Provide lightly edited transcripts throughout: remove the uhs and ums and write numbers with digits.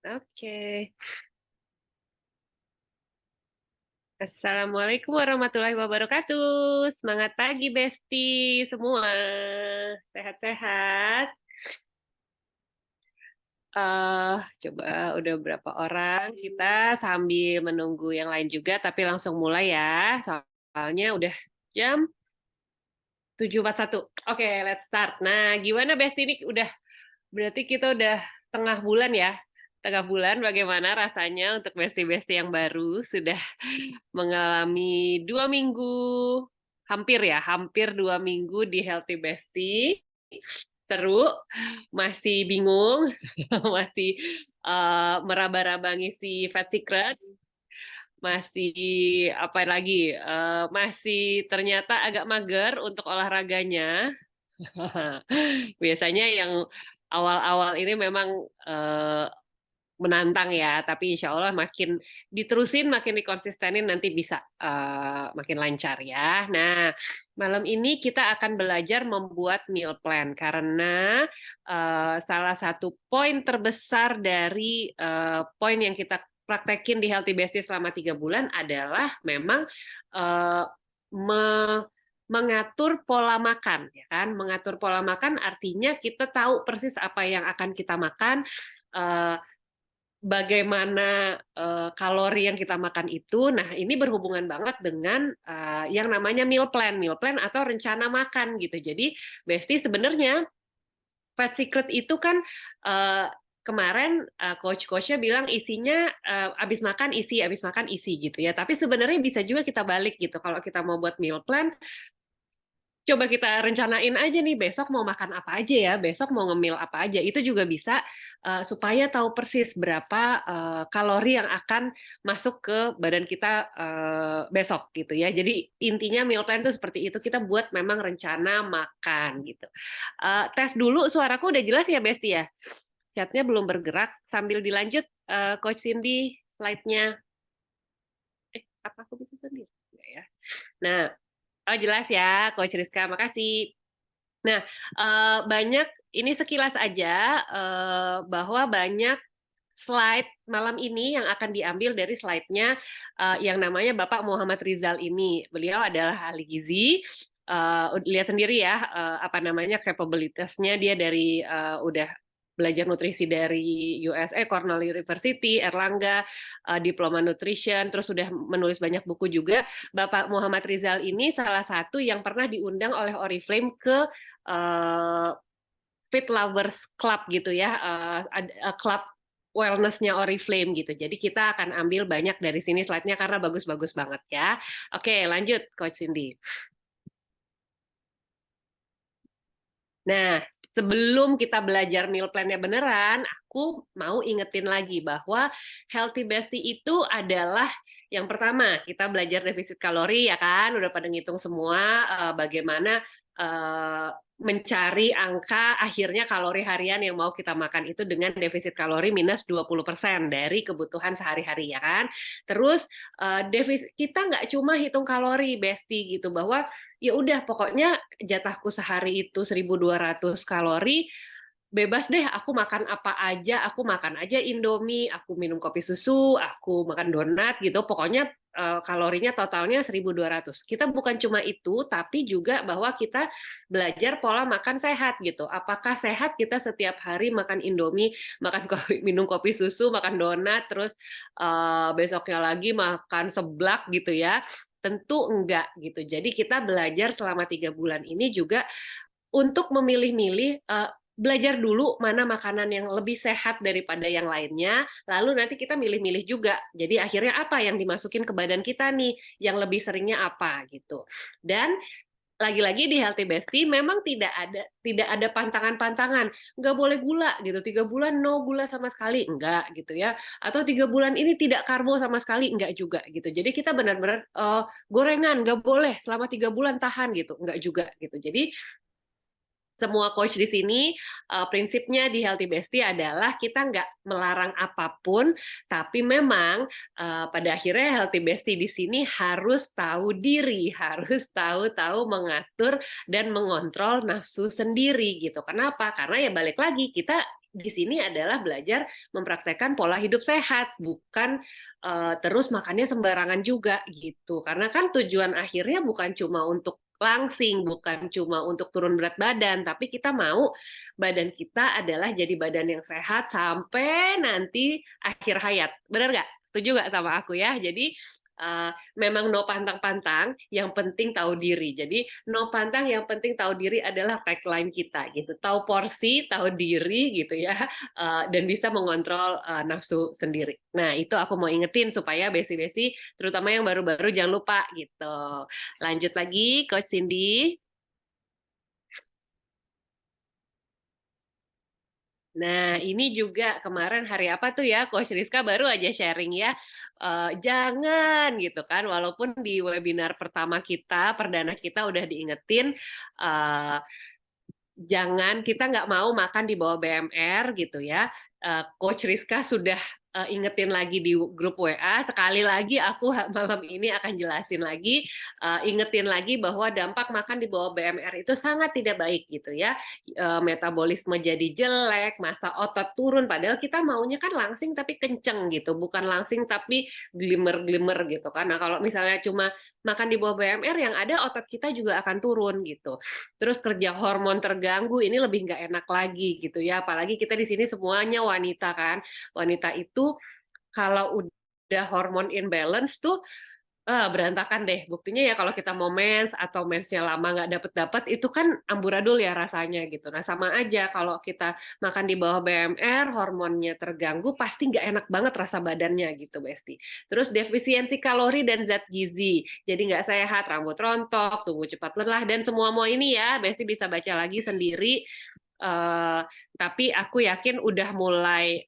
Oke. Assalamualaikum warahmatullahi wabarakatuh. Semangat pagi, Besti semua. Sehat-sehat. Coba udah berapa orang kita sambil menunggu yang lain juga, tapi langsung mulai ya. Soalnya udah jam 7.41. Oke, let's start. Nah, gimana Besti ini udah berarti kita udah tengah bulan ya. Tengah bulan bagaimana rasanya untuk Besti-Besti yang baru sudah mengalami 2 minggu, hampir ya, hampir 2 minggu di Healthy Bestie. Seru, masih bingung, masih meraba-raba ngisi Fat Secret, masih apa lagi, masih ternyata agak mager untuk olahraganya. Biasanya yang awal-awal ini memang menantang ya, tapi insya Allah makin diterusin, makin dikonsistenin nanti bisa makin lancar ya. Nah, malam ini kita akan belajar membuat meal plan karena salah satu poin terbesar dari poin yang kita praktekin di Healthy Bestie selama 3 bulan adalah memang uh, mengatur pola makan, ya kan? Mengatur pola makan artinya kita tahu persis apa yang akan kita makan. Uh, Bagaimana kalori yang kita makan itu. Nah, ini berhubungan banget dengan yang namanya meal plan atau rencana makan gitu. Jadi, Besti sebenarnya Fat Secret itu kan kemarin coach-coachnya bilang isinya habis makan isi gitu ya. Tapi sebenarnya bisa juga kita balik gitu. Kalau kita mau buat meal plan, coba kita rencanain aja nih besok mau makan apa aja ya, besok mau ngemil apa aja. Itu juga bisa supaya tahu persis berapa kalori yang akan masuk ke badan kita besok gitu ya. Jadi intinya meal plan itu seperti itu, kita buat memang rencana makan gitu. Tes dulu suaraku udah jelas ya Besti ya? Chatnya belum bergerak, sambil dilanjut Coach Cindy slide-nya. Apa aku bisa sendiri? Enggak ya. Nah, oh jelas ya, Coach Rizka, makasih. Nah, banyak ini sekilas aja bahwa banyak slide malam ini yang akan diambil dari slide-nya yang namanya Bapak Muhammad Rizal ini. Beliau adalah ahli gizi. Lihat sendiri ya apa namanya capabilitasnya, dia dari udah belajar nutrisi dari USA, Cornell University, Erlangga, diploma nutrition, terus sudah menulis banyak buku juga. Bapak Muhammad Rizal ini salah satu yang pernah diundang oleh Oriflame ke Fit Lovers Club gitu ya, klub wellness-nya Oriflame gitu. Jadi kita akan ambil banyak dari sini slide-nya karena bagus-bagus banget ya. Oke, lanjut Coach Cindy. Nah, sebelum kita belajar meal plan-nya beneran, aku mau ingetin lagi bahwa Healthy Bestie itu adalah yang pertama, kita belajar defisit kalori ya kan, udah pada ngitung semua bagaimana mencari angka akhirnya kalori harian yang mau kita makan itu dengan defisit kalori minus 20% dari kebutuhan sehari-hari ya kan. Terus defisit kita nggak cuma hitung kalori Besti gitu, bahwa ya udah pokoknya jatahku sehari itu 1.200 kalori, bebas deh aku makan apa aja, aku makan aja Indomie, aku minum kopi susu, aku makan donat gitu, pokoknya kalorinya totalnya 1.200. Kita bukan cuma itu, tapi juga bahwa kita belajar pola makan sehat gitu. Apakah sehat kita setiap hari makan Indomie, makan kopi, minum kopi susu, makan donat, terus besoknya lagi makan seblak gitu ya? Tentu enggak gitu. Jadi kita belajar selama 3 bulan ini juga untuk memilih-milih, belajar dulu mana makanan yang lebih sehat daripada yang lainnya, lalu nanti kita milih-milih juga. Jadi akhirnya apa yang dimasukin ke badan kita nih, yang lebih seringnya apa gitu. Dan lagi-lagi di Healthy Bestie memang tidak ada pantangan-pantangan, nggak boleh gula gitu, 3 bulan no gula sama sekali, enggak gitu ya, atau 3 bulan ini tidak karbo sama sekali, enggak juga gitu. Jadi kita benar-benar gorengan nggak boleh selama 3 bulan tahan gitu, enggak juga gitu. Jadi semua coach di sini prinsipnya di Healthy Bestie adalah kita nggak melarang apapun, tapi memang pada akhirnya Healthy Bestie di sini harus tahu diri, harus tahu mengatur dan mengontrol nafsu sendiri gitu. Kenapa? Karena ya balik lagi kita di sini adalah belajar mempraktekkan pola hidup sehat, bukan terus makannya sembarangan juga gitu. Karena kan tujuan akhirnya bukan cuma untuk langsing, bukan cuma untuk turun berat badan, tapi kita mau badan kita adalah jadi badan yang sehat sampai nanti akhir hayat. Benar nggak? Setuju nggak sama aku ya? Jadi memang no pantang-pantang, yang penting tahu diri. Jadi no pantang, yang penting tahu diri adalah tagline kita gitu. Tahu porsi, tahu diri gitu ya, dan bisa mengontrol nafsu sendiri. Nah itu aku mau ingetin supaya besi-besi, terutama yang baru-baru jangan lupa gitu. Lanjut lagi, Coach Cindy. Nah, ini juga kemarin hari apa tuh ya, Coach Rizka baru aja sharing ya, jangan gitu kan, walaupun di webinar pertama kita, perdana kita udah diingetin, uh, jangan, kita nggak mau makan di bawah BMR gitu ya. Coach Rizka sudah ingetin lagi di grup WA, sekali lagi aku malam ini akan jelasin lagi, ingetin lagi bahwa dampak makan di bawah BMR itu sangat tidak baik gitu ya. Metabolisme jadi jelek, massa otot turun, padahal kita maunya kan langsing tapi kenceng gitu, bukan langsing tapi glimmer-glimmer gitu kan. Nah kalau misalnya cuma makan di bawah BMR, yang ada otot kita juga akan turun gitu. Terus kerja hormon terganggu, ini lebih nggak enak lagi gitu ya. Apalagi kita di sini semuanya wanita kan. Wanita itu kalau udah hormon imbalance tuh berantakan deh. Buktinya ya kalau kita mau mens atau mensnya lama nggak dapet-dapet, itu kan amburadul ya rasanya gitu. Nah sama aja kalau kita makan di bawah BMR, hormonnya terganggu, pasti nggak enak banget rasa badannya gitu, Besti. Terus defisiensi kalori dan zat gizi, jadi nggak sehat, rambut rontok, tubuh cepat lelah, dan semua ini ya, Besti bisa baca lagi sendiri. Uh, tapi aku yakin udah mulai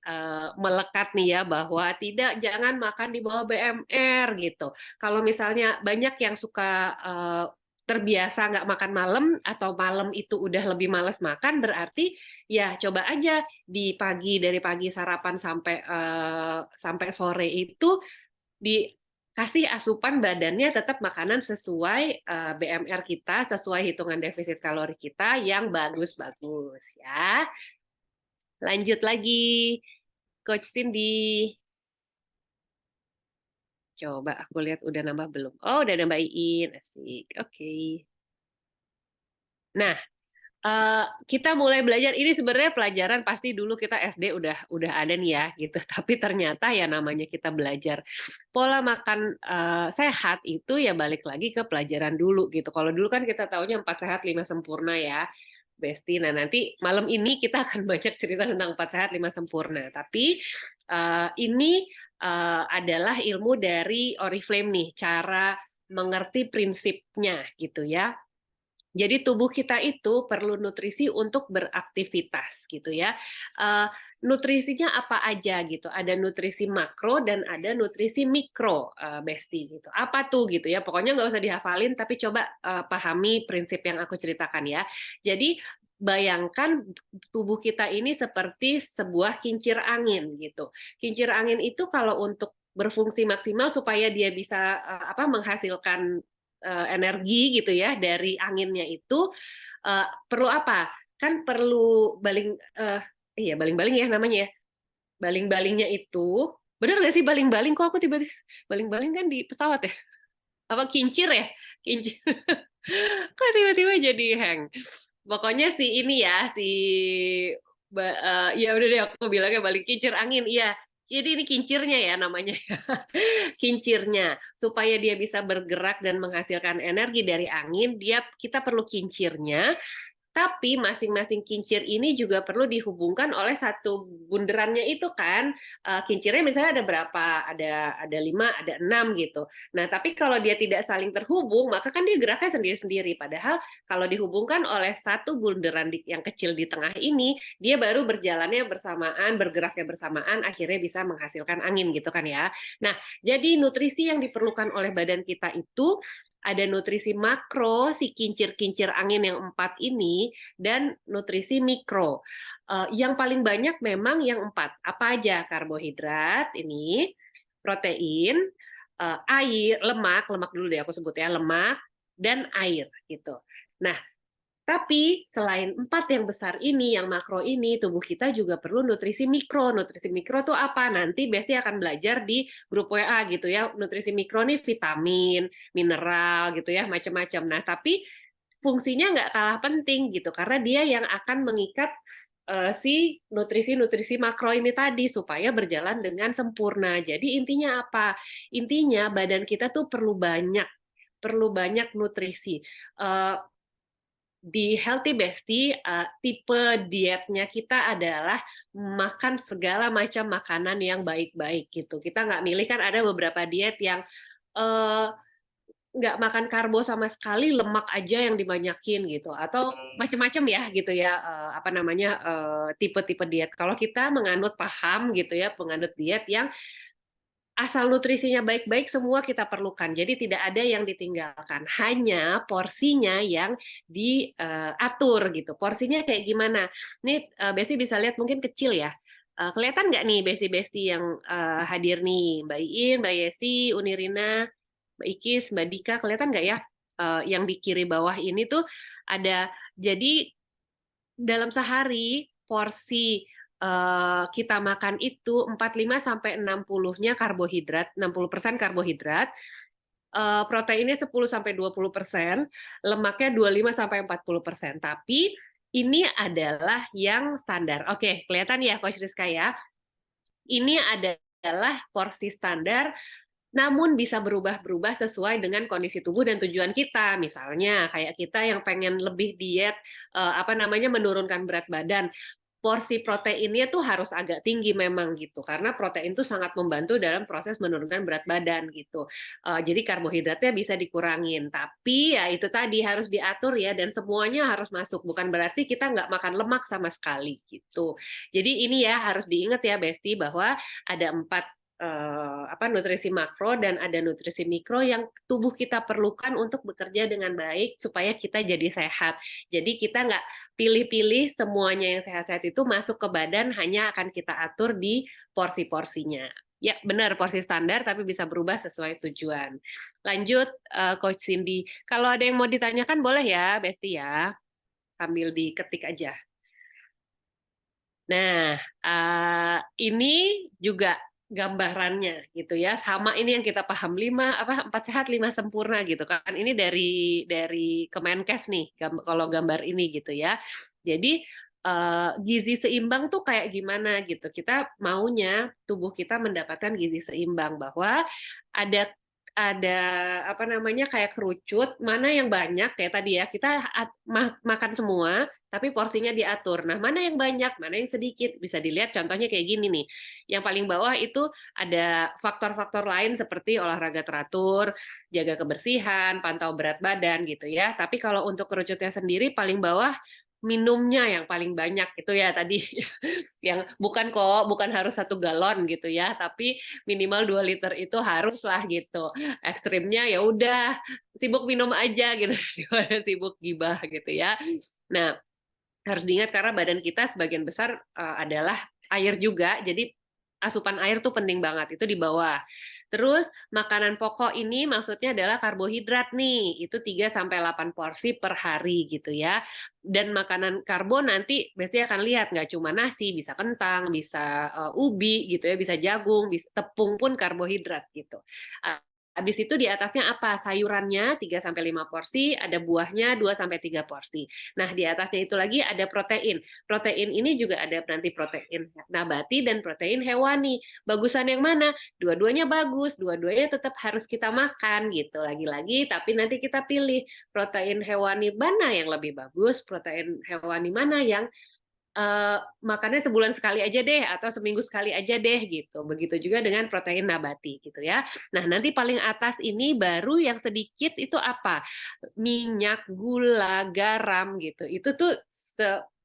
melekat nih ya bahwa jangan makan di bawah BMR gitu. Kalau misalnya banyak yang suka terbiasa nggak makan malam atau malam itu udah lebih males makan, berarti ya coba aja di pagi, dari pagi sarapan sampai sore itu dikasih asupan badannya tetap makanan sesuai BMR kita, sesuai hitungan defisit kalori kita yang bagus-bagus ya. Lanjut lagi, Coach Cindy. Coba aku lihat udah nambah belum? Oh, udah nambahin. Asik. Oke. Nah, kita mulai belajar ini, sebenarnya pelajaran pasti dulu kita SD udah ada nih ya gitu. Tapi ternyata ya namanya kita belajar pola makan sehat itu ya balik lagi ke pelajaran dulu gitu. Kalau dulu kan kita taunya 4 sehat 5 sempurna ya, Besti. Nah, nanti malam ini kita akan banyak cerita tentang 4 sehat 5 sempurna. Tapi ini adalah ilmu dari Oriflame nih, cara mengerti prinsipnya gitu ya. Jadi tubuh kita itu perlu nutrisi untuk beraktivitas gitu ya. Nutrisinya apa aja gitu? Ada nutrisi makro dan ada nutrisi mikro, Besti gitu. Apa tuh gitu ya? Pokoknya nggak usah dihafalin, tapi coba pahami prinsip yang aku ceritakan ya. Jadi bayangkan tubuh kita ini seperti sebuah kincir angin gitu. Kincir angin itu kalau untuk berfungsi maksimal supaya dia bisa menghasilkan energi gitu ya dari anginnya itu, perlu apa? Kan perlu iya baling-baling ya namanya ya. Baling-balingnya itu, benar nggak sih baling-baling? Kok aku tiba-tiba baling-baling kan di pesawat ya? Apa kincir ya? Kincir. Kok tiba-tiba jadi hang? Pokoknya si ini ya, ya udah deh aku bilangnya balik kincir angin. Iya. Jadi ini kincirnya ya namanya. Kincirnya, supaya dia bisa bergerak dan menghasilkan energi dari angin, kita perlu kincirnya. Tapi masing-masing kincir ini juga perlu dihubungkan oleh satu bunderannya itu kan. Kincirnya misalnya ada berapa? Ada 5, ada 6 gitu. Nah, tapi kalau dia tidak saling terhubung, maka kan dia geraknya sendiri-sendiri. Padahal kalau dihubungkan oleh satu bunderan yang kecil di tengah ini, dia baru berjalannya bersamaan, bergeraknya bersamaan, akhirnya bisa menghasilkan angin gitu kan ya. Nah, jadi nutrisi yang diperlukan oleh badan kita itu ada nutrisi makro, si kincir-kincir angin yang 4 ini, dan nutrisi mikro. Yang paling banyak memang yang 4. Apa aja? Karbohidrat, ini, protein, air, lemak dulu deh aku sebut ya, lemak, dan air. Gitu. Nah, Tapi selain 4 yang besar ini, yang makro ini, tubuh kita juga perlu nutrisi mikro. Nutrisi mikro tuh apa? Nanti Besti akan belajar di grup WA gitu ya. Nutrisi mikro nih vitamin, mineral gitu ya, macam-macam. Nah, tapi fungsinya nggak kalah penting gitu, karena dia yang akan mengikat si nutrisi-nutrisi makro ini tadi supaya berjalan dengan sempurna. Jadi intinya apa? Intinya badan kita tuh perlu banyak nutrisi. Uh, di Healthy Bestie, tipe dietnya kita adalah makan segala macam makanan yang baik-baik gitu. Kita nggak milih, kan ada beberapa diet yang nggak makan karbo sama sekali, lemak aja yang dibanyakin gitu, atau macam-macam ya gitu ya, apa namanya, tipe-tipe diet. Kalau kita menganut paham gitu ya, penganut diet yang asal nutrisinya baik-baik, semua kita perlukan. Jadi tidak ada yang ditinggalkan. Hanya porsinya yang diatur gitu. Porsinya kayak gimana? Ini Besti bisa lihat mungkin kecil ya. Kelihatan nggak nih Besti-Besti yang hadir nih? Mbak Iin, Mbak Yesi, Unirina, Mbak Ikis, Mbak Dika, kelihatan nggak ya? Yang di kiri bawah ini tuh ada. Jadi dalam sehari porsi kita makan itu 45 sampai 60-nya karbohidrat, 60% karbohidrat, proteinnya 10 sampai 20%, lemaknya 25 sampai 40%. Tapi ini adalah yang standar. Oke, kelihatan ya Coach Rizka ya. Ini adalah porsi standar, namun bisa berubah-berubah sesuai dengan kondisi tubuh dan tujuan kita. Misalnya kayak kita yang pengen lebih diet, apa namanya, menurunkan berat badan, porsi proteinnya tuh harus agak tinggi memang gitu, karena protein tuh sangat membantu dalam proses menurunkan berat badan gitu. Jadi karbohidratnya bisa dikurangin, tapi ya itu tadi harus diatur ya, dan semuanya harus masuk. Bukan berarti kita nggak makan lemak sama sekali gitu. Jadi ini ya harus diingat ya Besti, bahwa ada 4 nutrisi makro dan ada nutrisi mikro yang tubuh kita perlukan untuk bekerja dengan baik supaya kita jadi sehat. Jadi kita nggak pilih-pilih, semuanya yang sehat-sehat itu masuk ke badan, hanya akan kita atur di porsi-porsinya. Ya, benar, porsi standar, tapi bisa berubah sesuai tujuan. Lanjut, Coach Cindy. Kalau ada yang mau ditanyakan, boleh ya, Besti ya. Sambil diketik aja. Nah, ini juga gambarannya gitu ya, sama ini yang kita paham, 4 sehat 5 sempurna gitu kan. Ini dari Kemenkes nih, kalau gambar ini gitu ya. Jadi gizi seimbang tuh kayak gimana gitu. Kita maunya tubuh kita mendapatkan gizi seimbang, bahwa ada ada apa namanya, kayak kerucut, mana yang banyak kayak tadi ya, kita makan semua tapi porsinya diatur. Nah, mana yang banyak, mana yang sedikit, bisa dilihat contohnya kayak gini nih. Yang paling bawah itu ada faktor-faktor lain seperti olahraga teratur, jaga kebersihan, pantau berat badan gitu ya. Tapi kalau untuk kerucutnya sendiri, paling bawah minumnya yang paling banyak itu ya tadi. Yang bukan harus 1 galon gitu ya, tapi minimal 2 liter itu haruslah gitu. Ekstrimnya ya udah sibuk minum aja gitu daripada sibuk gibah gitu ya. Nah, harus diingat karena badan kita sebagian besar adalah air juga, jadi asupan air tuh penting banget, itu di bawah. Terus makanan pokok ini maksudnya adalah karbohidrat nih, itu 3 sampai 8 porsi per hari gitu ya. Dan makanan karbo nanti biasanya akan lihat nggak cuma nasi, bisa kentang, bisa ubi gitu ya, bisa jagung, bisa tepung pun karbohidrat gitu. Habis itu di atasnya apa? Sayurannya 3 sampai 5 porsi, ada buahnya 2 sampai 3 porsi. Nah, di atasnya itu lagi ada protein. Protein ini juga ada nanti protein nabati dan protein hewani. Bagusan yang mana? Dua-duanya bagus, dua-duanya tetap harus kita makan gitu. Lagi-lagi, tapi nanti kita pilih protein hewani mana yang lebih bagus, protein hewani mana yang makannya sebulan sekali aja deh atau seminggu sekali aja deh gitu. Begitu juga dengan protein nabati gitu ya. Nah, nanti paling atas ini baru yang sedikit itu apa? Minyak, gula, garam gitu. Itu tuh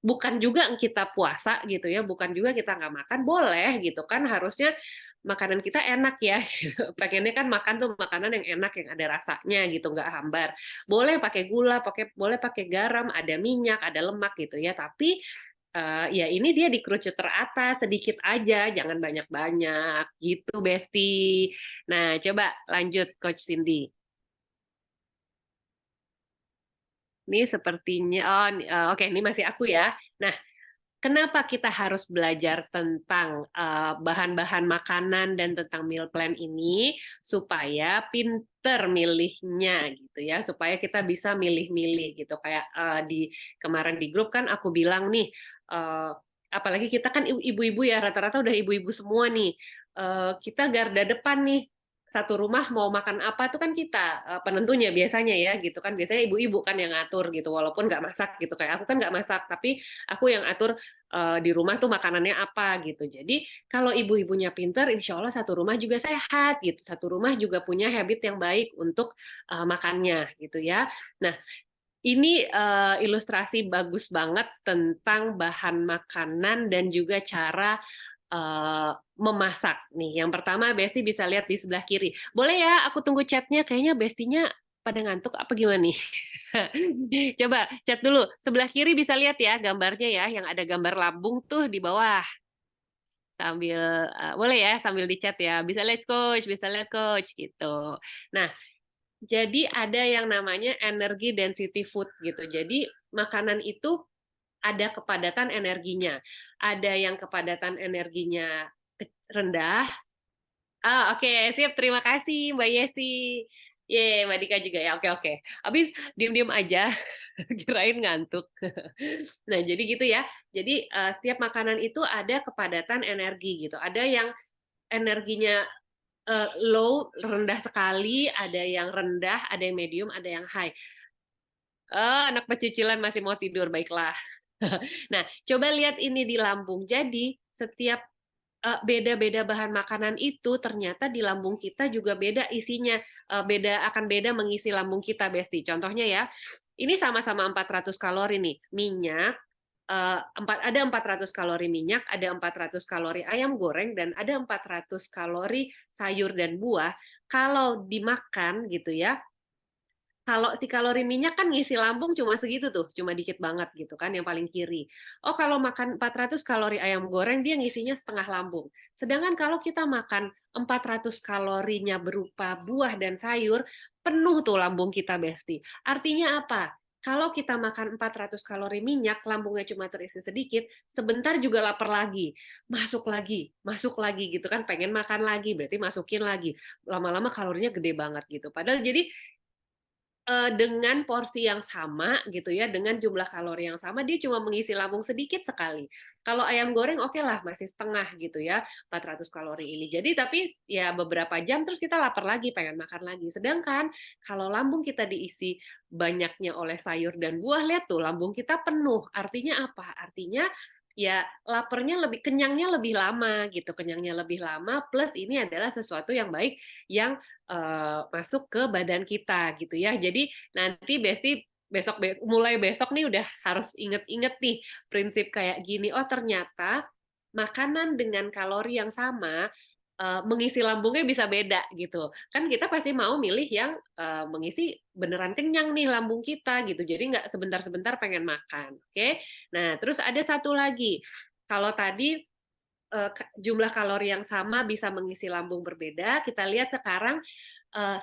bukan juga kita puasa gitu ya, bukan juga kita nggak makan, boleh gitu kan, harusnya makanan kita enak ya. Pengennya kan makan tuh makanan yang enak, yang ada rasanya gitu, nggak hambar. Boleh pakai gula, boleh pakai garam, ada minyak, ada lemak gitu ya. Tapi ya ini dia dikerucut teratas sedikit aja, jangan banyak-banyak gitu, Besti. Nah, coba lanjut Coach Cindy. Ini sepertinya, oke, ini masih aku ya. Nah, kenapa kita harus belajar tentang bahan-bahan makanan dan tentang meal plan ini supaya pinter milihnya gitu ya, supaya kita bisa milih-milih gitu. Kayak di kemarin di grup kan aku bilang nih, eh, apalagi kita kan ibu-ibu ya, rata-rata udah ibu-ibu semua nih. Kita garda depan nih, satu rumah mau makan apa tuh kan kita penentunya biasanya ya gitu kan, biasanya ibu-ibu kan yang ngatur gitu, walaupun nggak masak gitu, kayak aku kan nggak masak tapi aku yang atur di rumah tuh makanannya apa gitu. Jadi kalau ibu-ibunya pinter, insya Allah satu rumah juga sehat gitu, satu rumah juga punya habit yang baik untuk makannya gitu ya. Nah, ini ilustrasi bagus banget tentang bahan makanan dan juga cara memasak nih. Yang pertama, Besti bisa lihat di sebelah kiri. Boleh ya, aku tunggu chatnya. Kayaknya Bestinya pada ngantuk apa gimana nih? Coba chat dulu. Sebelah kiri bisa lihat ya gambarnya ya, yang ada gambar lambung tuh di bawah. Sambil boleh ya, sambil di chat ya. Bisa lihat coach gitu. Nah, jadi ada yang namanya energy density food gitu. Jadi makanan itu ada kepadatan energinya. Ada yang kepadatan energinya rendah. Oke, sip. Terima kasih, Mbak Yesi. Ye, Mbak Dika juga ya. Oke, oke. Habis diem-diem aja, kirain ngantuk. Nah, jadi gitu ya. Jadi setiap makanan itu ada kepadatan energi gitu. Ada yang energinya low, rendah sekali, ada yang rendah, ada yang medium, ada yang high. Anak pecicilan masih mau tidur, baiklah. Nah, coba lihat ini di lambung. Jadi, setiap beda-beda bahan makanan itu ternyata di lambung kita juga beda isinya, akan beda mengisi lambung kita, Besti. Contohnya ya, ini sama-sama 400 kalori nih. Minyak, ada 400 kalori minyak, ada 400 kalori ayam goreng, dan ada 400 kalori sayur dan buah. Kalau dimakan gitu ya, kalau si kalori minyak kan ngisi lambung cuma segitu tuh, cuma dikit banget gitu kan yang paling kiri. Oh, kalau makan 400 kalori ayam goreng dia ngisinya setengah lambung. Sedangkan kalau kita makan 400 kalorinya berupa buah dan sayur, penuh tuh lambung kita, Besti. Artinya apa? Kalau kita makan 400 kalori minyak, lambungnya cuma terisi sedikit, sebentar juga lapar lagi. Masuk lagi gitu kan, pengen makan lagi, berarti masukin lagi. Lama-lama kalorinya gede banget gitu. Padahal jadi dengan porsi yang sama gitu ya, dengan jumlah kalori yang sama, dia cuma mengisi lambung sedikit sekali. Kalau ayam goreng oke lah, masih setengah gitu ya, 400 kalori ini. Jadi tapi ya beberapa jam terus kita lapar lagi, pengen makan lagi. Sedangkan kalau lambung kita diisi banyaknya oleh sayur dan buah, lihat tuh lambung kita penuh. Artinya apa? Artinya ya laparnya kenyangnya lebih lama gitu, kenyangnya lebih lama, plus ini adalah sesuatu yang baik yang masuk ke badan kita gitu ya. Jadi nanti mulai besok nih udah harus inget-inget nih prinsip kayak gini. Oh, ternyata makanan dengan kalori yang sama mengisi lambungnya bisa beda gitu. Kan kita pasti mau milih yang mengisi beneran kenyang nih lambung kita gitu. Jadi nggak sebentar-sebentar pengen makan. Oke. Nah, terus ada satu lagi. Kalau tadi jumlah kalori yang sama bisa mengisi lambung berbeda. Kita lihat sekarang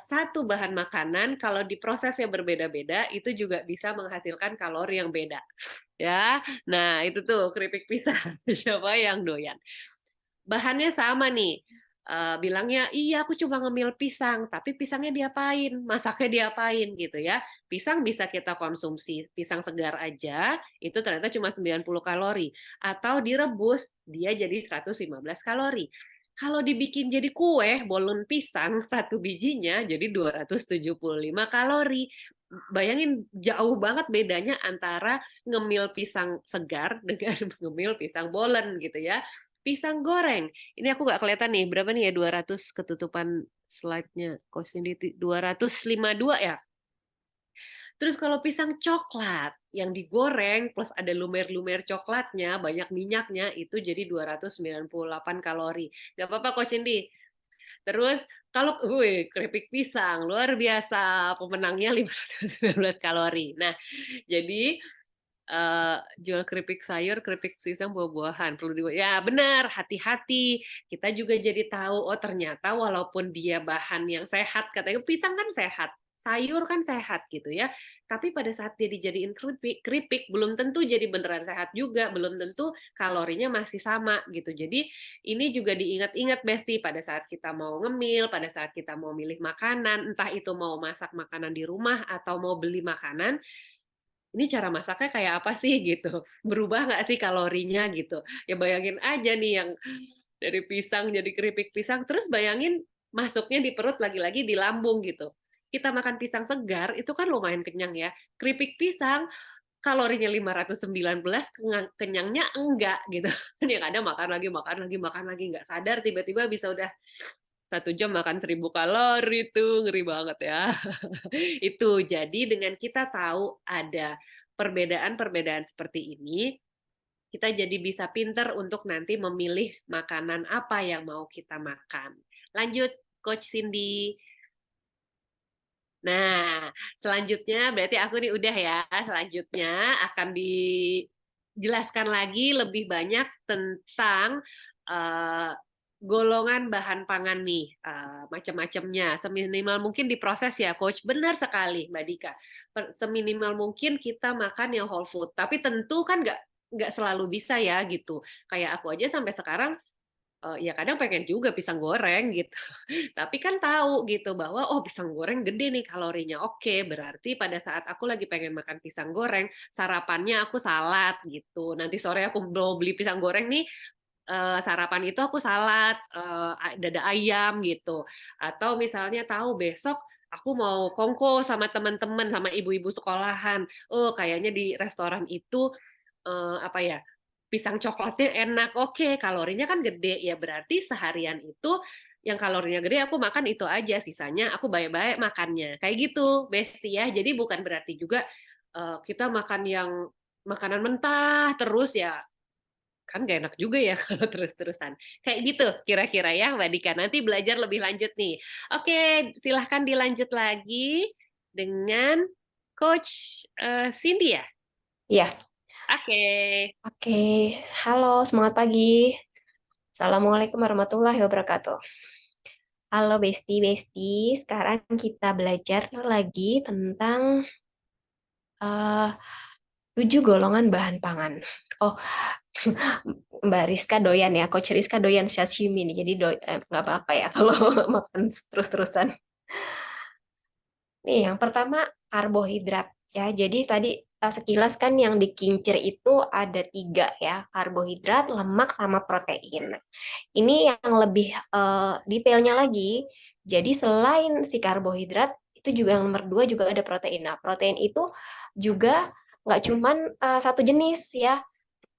satu bahan makanan kalau diprosesnya berbeda-beda itu juga bisa menghasilkan kalori yang beda. Ya, nah itu tuh keripik pisang. Siapa yang doyan? Bahannya sama nih. Bilangnya iya aku cuma ngemil pisang, tapi pisangnya diapain, masaknya diapain gitu ya. Pisang bisa kita konsumsi, pisang segar aja itu ternyata cuma 90 kalori, atau direbus dia jadi 115 kalori. Kalau dibikin jadi kue, bolen pisang satu bijinya jadi 275 kalori. Bayangin jauh banget bedanya antara ngemil pisang segar dengan ngemil pisang bolen gitu ya. Pisang goreng. Ini aku nggak kelihatan nih, berapa nih ya 200 ketutupan slide-nya. Coach Cindy 252 ya. Terus kalau pisang coklat yang digoreng plus ada lumer-lumer coklatnya, banyak minyaknya, itu jadi 298 kalori. Nggak apa-apa Coach Cindy. Terus kalau keripik pisang luar biasa, pemenangnya 519 kalori. Nah, jadi jual keripik sayur, keripik pisang, buah-buahan perlu ya benar, hati-hati. Kita juga jadi tahu oh ternyata walaupun dia bahan yang sehat, katanya pisang kan sehat. sayur kan sehat gitu ya. Tapi pada saat dia dijadiin keripik belum tentu jadi beneran sehat juga, belum tentu kalorinya masih sama gitu. Jadi ini juga diingat-ingat Besti pada saat kita mau ngemil, pada saat kita mau milih makanan, entah itu mau masak makanan di rumah atau mau beli makanan, ini cara masaknya kayak apa sih gitu. Berubah nggak sih kalorinya gitu. Ya bayangin aja nih yang dari pisang jadi keripik pisang, terus bayangin masuknya di perut lagi-lagi di lambung gitu. Kita makan pisang segar itu kan lumayan kenyang ya. Keripik pisang kalorinya 519, kenyangnya enggak gitu. Yang ada makan lagi nggak sadar tiba-tiba bisa udah 1 jam makan 1.000 kalori tuh ngeri banget ya. Itu jadi dengan kita tahu ada perbedaan-perbedaan seperti ini, kita jadi bisa pinter untuk nanti memilih makanan apa yang mau kita makan. Lanjut, Coach Cindy. Nah, selanjutnya berarti aku nih udah ya. Selanjutnya akan dijelaskan lagi lebih banyak tentang uh, golongan bahan pangan nih, macam-macamnya. Seminimal mungkin diproses ya, Coach. Benar sekali, Mbak Dika. Seminimal mungkin kita makan yang whole food. Tapi tentu kan nggak selalu bisa ya gitu. Kayak aku aja sampai sekarang ya kadang pengen juga pisang goreng gitu. Tapi kan tahu gitu bahwa oh pisang goreng gede nih kalorinya. Oke, berarti pada saat aku lagi pengen makan pisang goreng, sarapannya aku salad gitu. Nanti sore aku mau beli pisang goreng nih, sarapan itu aku salad, dada ayam gitu. Atau misalnya tahu besok aku mau kongko sama teman-teman sama ibu-ibu sekolahan. Oh, kayaknya di restoran itu apa ya? Pisang coklatnya enak. Oke, kalorinya kan gede ya berarti seharian itu yang kalorinya gede aku makan itu aja, sisanya aku baik-baik makannya. Kayak gitu, Besti ya. Jadi bukan berarti juga kita makan yang makanan mentah terus ya, kan gak enak juga ya kalau terus-terusan. Kayak gitu kira-kira ya Mbak Dika. Nanti belajar lebih lanjut nih. Oke, silahkan dilanjut lagi dengan Coach Cindy ya. Iya, Oke. oke. Halo, semangat pagi. Assalamualaikum warahmatullahi wabarakatuh. Halo Besti. Sekarang kita belajar lagi tentang eh, 7 golongan bahan pangan. Oh, Mbak Rizka doyan ya, Coach Rizka doyan sashimi nih, jadi nggak apa-apa ya kalau makan terus-terusan. Nih, yang pertama karbohidrat ya. Jadi tadi sekilas kan yang dikincir itu ada 3 ya, karbohidrat, lemak, sama protein. Ini yang lebih detailnya lagi. Jadi selain si karbohidrat, itu juga yang nomor 2 juga ada protein. Nah, protein itu juga nggak cuman satu jenis ya.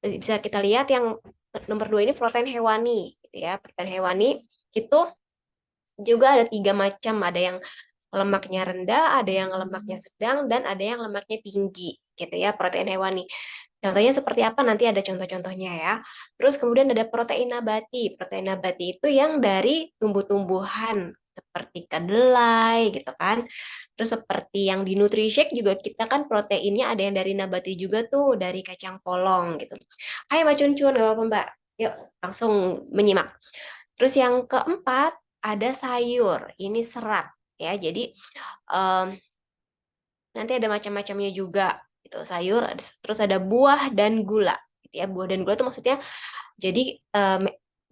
Bisa kita lihat yang nomor 2 ini protein hewani, gitu ya. Protein hewani itu juga ada 3 macam. Ada yang lemaknya rendah, ada yang lemaknya sedang, dan ada yang lemaknya tinggi, gitu ya, protein hewani. Contohnya seperti apa? Nanti ada contoh-contohnya ya. Terus kemudian ada protein nabati. Protein nabati itu yang dari tumbuh-tumbuhan seperti kedelai gitu kan. Terus seperti yang di Nutrishack juga kita kan proteinnya ada yang dari nabati juga tuh, dari kacang polong gitu. Ayo Mbak Cuncun, nggak apa-apa Mbak. Yuk langsung menyimak. Terus yang keempat ada sayur. Ini serat ya. Jadi em, nanti ada macam-macamnya juga gitu. Sayur, terus ada buah dan gula. Gitu ya. Buah dan gula itu maksudnya jadi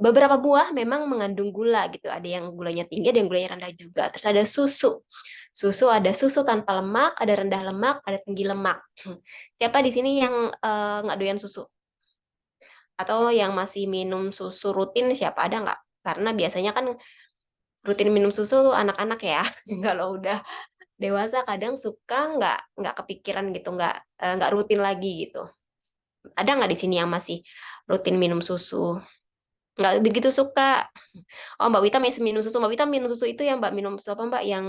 beberapa buah memang mengandung gula gitu. Ada yang gulanya tinggi, ada yang gulanya rendah juga. Terus ada susu. Susu ada susu tanpa lemak, ada rendah lemak, ada tinggi lemak. Siapa di sini yang nggak doyan susu? Atau yang masih minum susu rutin, siapa, ada nggak? Karena biasanya kan rutin minum susu tuh anak-anak ya. Kalau udah dewasa kadang suka nggak kepikiran gitu, nggak rutin lagi gitu. Ada nggak di sini yang masih rutin minum susu? Nggak begitu suka. Oh, Mbak Wita masih minum susu. Mbak Wita minum susu itu yang Mbak minum susu apa Mbak? Yang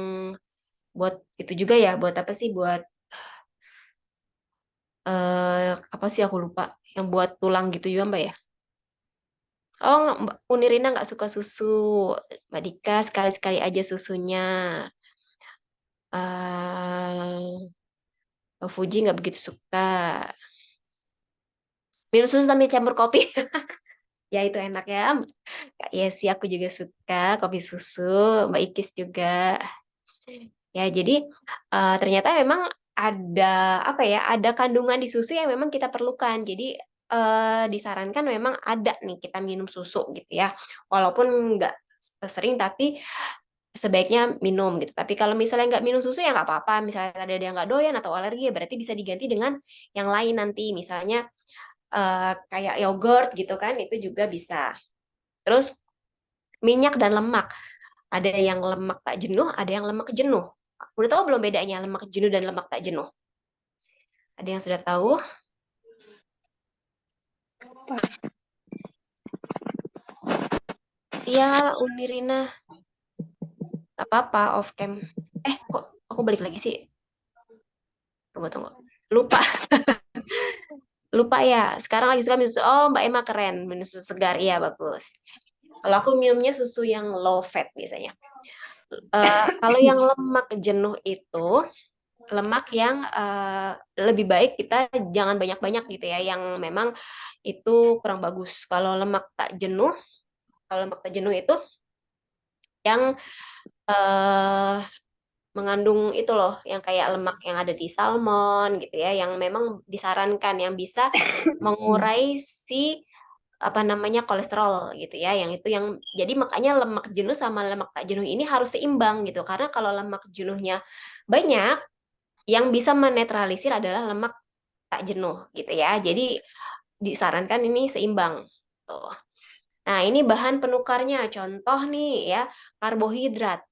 buat itu juga ya? Buat apa sih? Buat apa sih aku lupa. Yang buat tulang gitu juga Mbak ya? Oh, Mbak Unirina nggak suka susu. Mbak Dika sekali-sekali aja susunya. Mbak Fuji nggak begitu suka. Minum susu sambil campur kopi. Ya itu enak ya. Kak Yesi aku juga suka kopi susu. Mbak Ikis juga. Ya, jadi ternyata memang ada apa ya, ada kandungan di susu yang memang kita perlukan. Jadi disarankan memang ada nih kita minum susu gitu ya. Walaupun nggak sering tapi sebaiknya minum gitu. Tapi kalau misalnya nggak minum susu ya nggak apa-apa. Misalnya ada yang nggak doyan atau alergi ya berarti bisa diganti dengan yang lain nanti. Misalnya kayak yogurt gitu kan itu juga bisa. Terus minyak dan lemak. Ada yang lemak tak jenuh, ada yang lemak jenuh. Udah tahu belum bedanya lemak jenuh dan lemak tak jenuh? Ada yang sudah tahu? Iya, Unirina. Gak apa-apa, off cam. Kok aku balik lagi sih? Tunggu, tunggu. Lupa, lupa ya. Sekarang lagi suka minum susu. Oh, Mbak Emma keren. Minum susu segar. Iya, bagus. Kalau aku minumnya susu yang low fat biasanya. Kalau yang lemak jenuh itu, lemak yang lebih baik kita jangan banyak-banyak gitu ya, yang memang itu kurang bagus. Kalau lemak tak jenuh itu yang eh, mengandung itu loh, yang kayak lemak yang ada di salmon gitu ya, yang memang disarankan yang bisa mengurai si apa namanya kolesterol gitu ya, yang itu yang jadi makanya lemak jenuh sama lemak tak jenuh ini harus seimbang gitu, karena kalau lemak jenuhnya banyak, yang bisa menetralisir adalah lemak tak jenuh gitu ya. Jadi disarankan ini seimbang. Tuh. Nah, ini bahan penukarnya. Contoh nih ya, karbohidrat.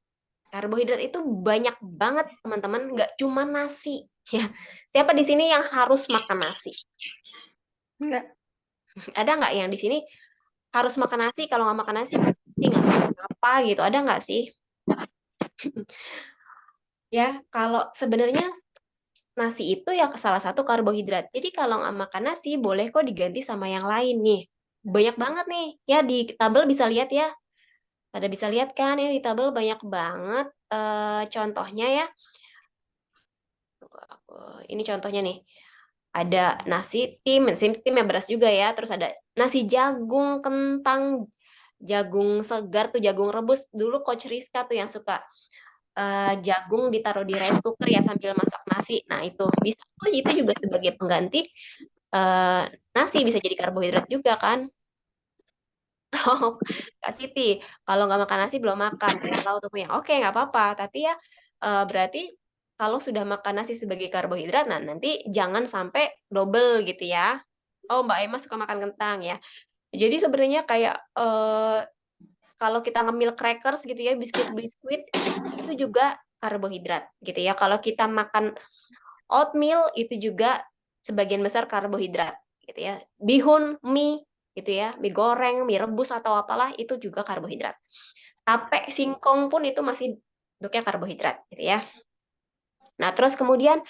Karbohidrat itu banyak banget, teman-teman. Nggak cuma nasi. Ya. Siapa di sini yang harus makan nasi? Enggak. Ada nggak yang di sini harus makan nasi? Kalau nggak makan nasi, berarti nggak makan apa gitu. Ada nggak sih? Ya, kalau sebenarnya nasi itu ya salah satu karbohidrat. Jadi kalau nggak makan nasi, boleh kok diganti sama yang lain nih. Banyak banget nih. Ya, di tabel bisa lihat ya. Pada bisa lihat kan, ini di tabel banyak banget contohnya ya. Ini contohnya nih. Ada nasi tim yang beras juga ya. Terus ada nasi jagung, kentang, jagung segar tuh, jagung rebus. Dulu Coach Rizka tuh yang suka jagung ditaruh di rice cooker ya sambil masak nasi. Nah itu bisa tuh, itu juga sebagai pengganti nasi, bisa jadi karbohidrat juga kan. Oh, Kak Siti, kalau nggak makan nasi belum makan, pengen tahu tuh yang oke nggak apa-apa. Tapi ya berarti kalau sudah makan nasi sebagai karbohidrat, nah nanti jangan sampai double gitu ya. Oh, Mbak Emma suka makan kentang ya. Jadi sebenarnya kayak kalau kita ngemil crackers gitu ya, biskuit-biskuit itu juga karbohidrat gitu ya. Kalau kita makan oatmeal itu juga sebagian besar karbohidrat gitu ya. Bihun, mie gitu ya, mie goreng, mie rebus atau apalah itu juga karbohidrat. Tape, singkong pun itu masih bentuknya karbohidrat gitu ya. Nah, terus kemudian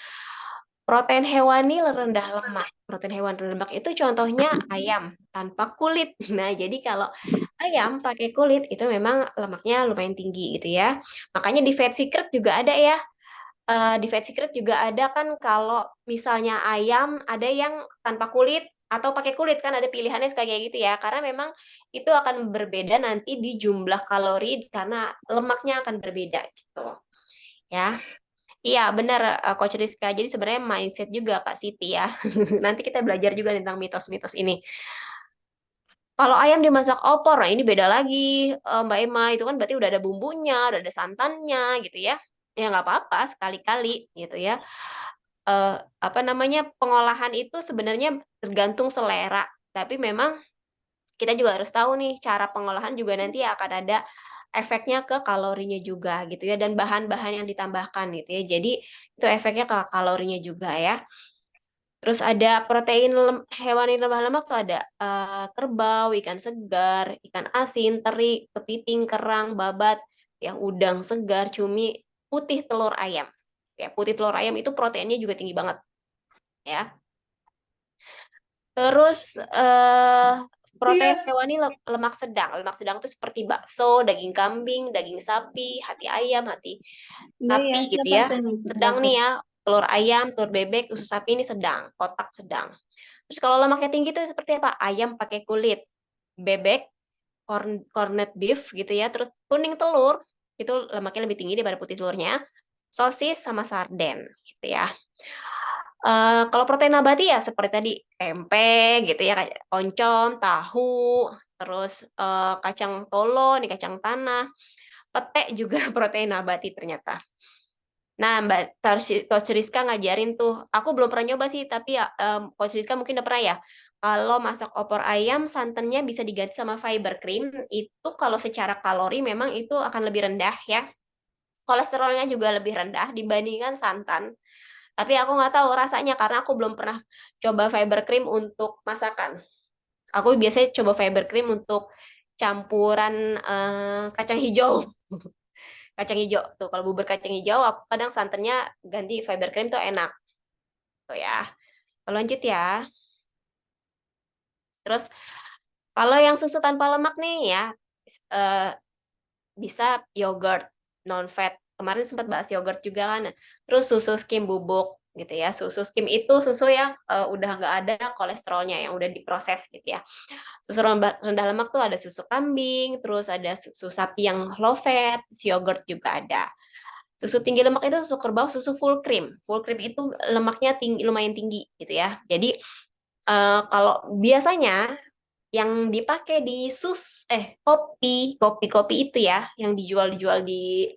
protein hewani rendah lemak. Protein hewan rendah lemak itu contohnya ayam tanpa kulit. Nah, jadi kalau ayam pakai kulit itu memang lemaknya lumayan tinggi gitu ya. Makanya di Fat Secret juga ada ya. Di Fat Secret juga ada kan kalau misalnya ayam ada yang tanpa kulit atau pakai kulit, kan ada pilihannya kayak gitu ya. Karena memang itu akan berbeda nanti di jumlah kalori karena lemaknya akan berbeda gitu. Ya. Iya, benar Coach Rizka. Jadi sebenarnya mindset juga Kak Siti ya. Nanti kita belajar juga tentang mitos-mitos ini. Kalau ayam dimasak opor, nah ini beda lagi Mbak Emma. Itu kan berarti udah ada bumbunya, udah ada santannya gitu ya. Ya nggak apa-apa, sekali-kali gitu ya. Apa namanya, pengolahan itu sebenarnya tergantung selera. Tapi memang kita juga harus tahu nih, cara pengolahan juga nanti akan ada efeknya ke kalorinya juga gitu ya, dan bahan-bahan yang ditambahkan gitu ya. Jadi itu efeknya ke kalorinya juga ya. Terus ada protein hewani lemah lemak tuh ada kerbau, ikan segar, ikan asin, teri, kepiting, kerang, babat, ya udang segar, cumi, putih telur ayam. Ya, putih telur ayam itu proteinnya juga tinggi banget ya. Terus protein Iya. hewani lemak sedang. Lemak sedang itu seperti bakso, daging kambing, daging sapi, hati ayam, hati Iya ya, sapi gitu siapa ya. tuh yang Sedang bagus? nih ya, telur ayam, telur bebek, usus sapi ini sedang, kotak sedang. Terus kalau lemaknya tinggi itu seperti apa? Ayam pakai kulit, bebek, corned beef gitu ya, terus kuning telur, itu lemaknya lebih tinggi daripada putih telurnya. sosis sama sarden gitu ya. Kalau protein nabati ya seperti tadi tempe gitu ya, kayak oncom, tahu, terus kacang tolo, nih kacang tanah, pete juga protein nabati ternyata. Nah, Coach Rizka ngajarin tuh, aku belum pernah nyoba sih, tapi ya, Coach Rizka mungkin udah pernah ya. Kalau masak opor ayam, santannya bisa diganti sama fiber cream. Itu kalau secara kalori memang itu akan lebih rendah ya. Kolesterolnya juga lebih rendah dibandingkan santan. Tapi aku nggak tahu rasanya karena aku belum pernah coba fiber cream untuk masakan. Aku biasanya coba fiber cream untuk campuran kacang hijau. Kacang hijau tuh, kalau bubur kacang hijau aku kadang santannya ganti fiber cream tuh enak tuh ya. Kalau lanjut ya. Terus kalau yang susu tanpa lemak nih ya, eh, bisa yogurt non fat. Kemarin sempat bahas yogurt juga kan. Terus susu skim bubuk gitu ya. Susu skim itu susu yang udah nggak ada kolesterolnya, yang udah diproses gitu ya. Susu rendah lemak tuh ada susu kambing, terus ada susu sapi yang low fat, yogurt juga ada. Susu tinggi lemak itu susu kerbau, susu full cream. Full cream itu lemaknya tinggi, lumayan tinggi gitu ya. Jadi kalau biasanya yang dipakai di kopi itu ya, yang dijual di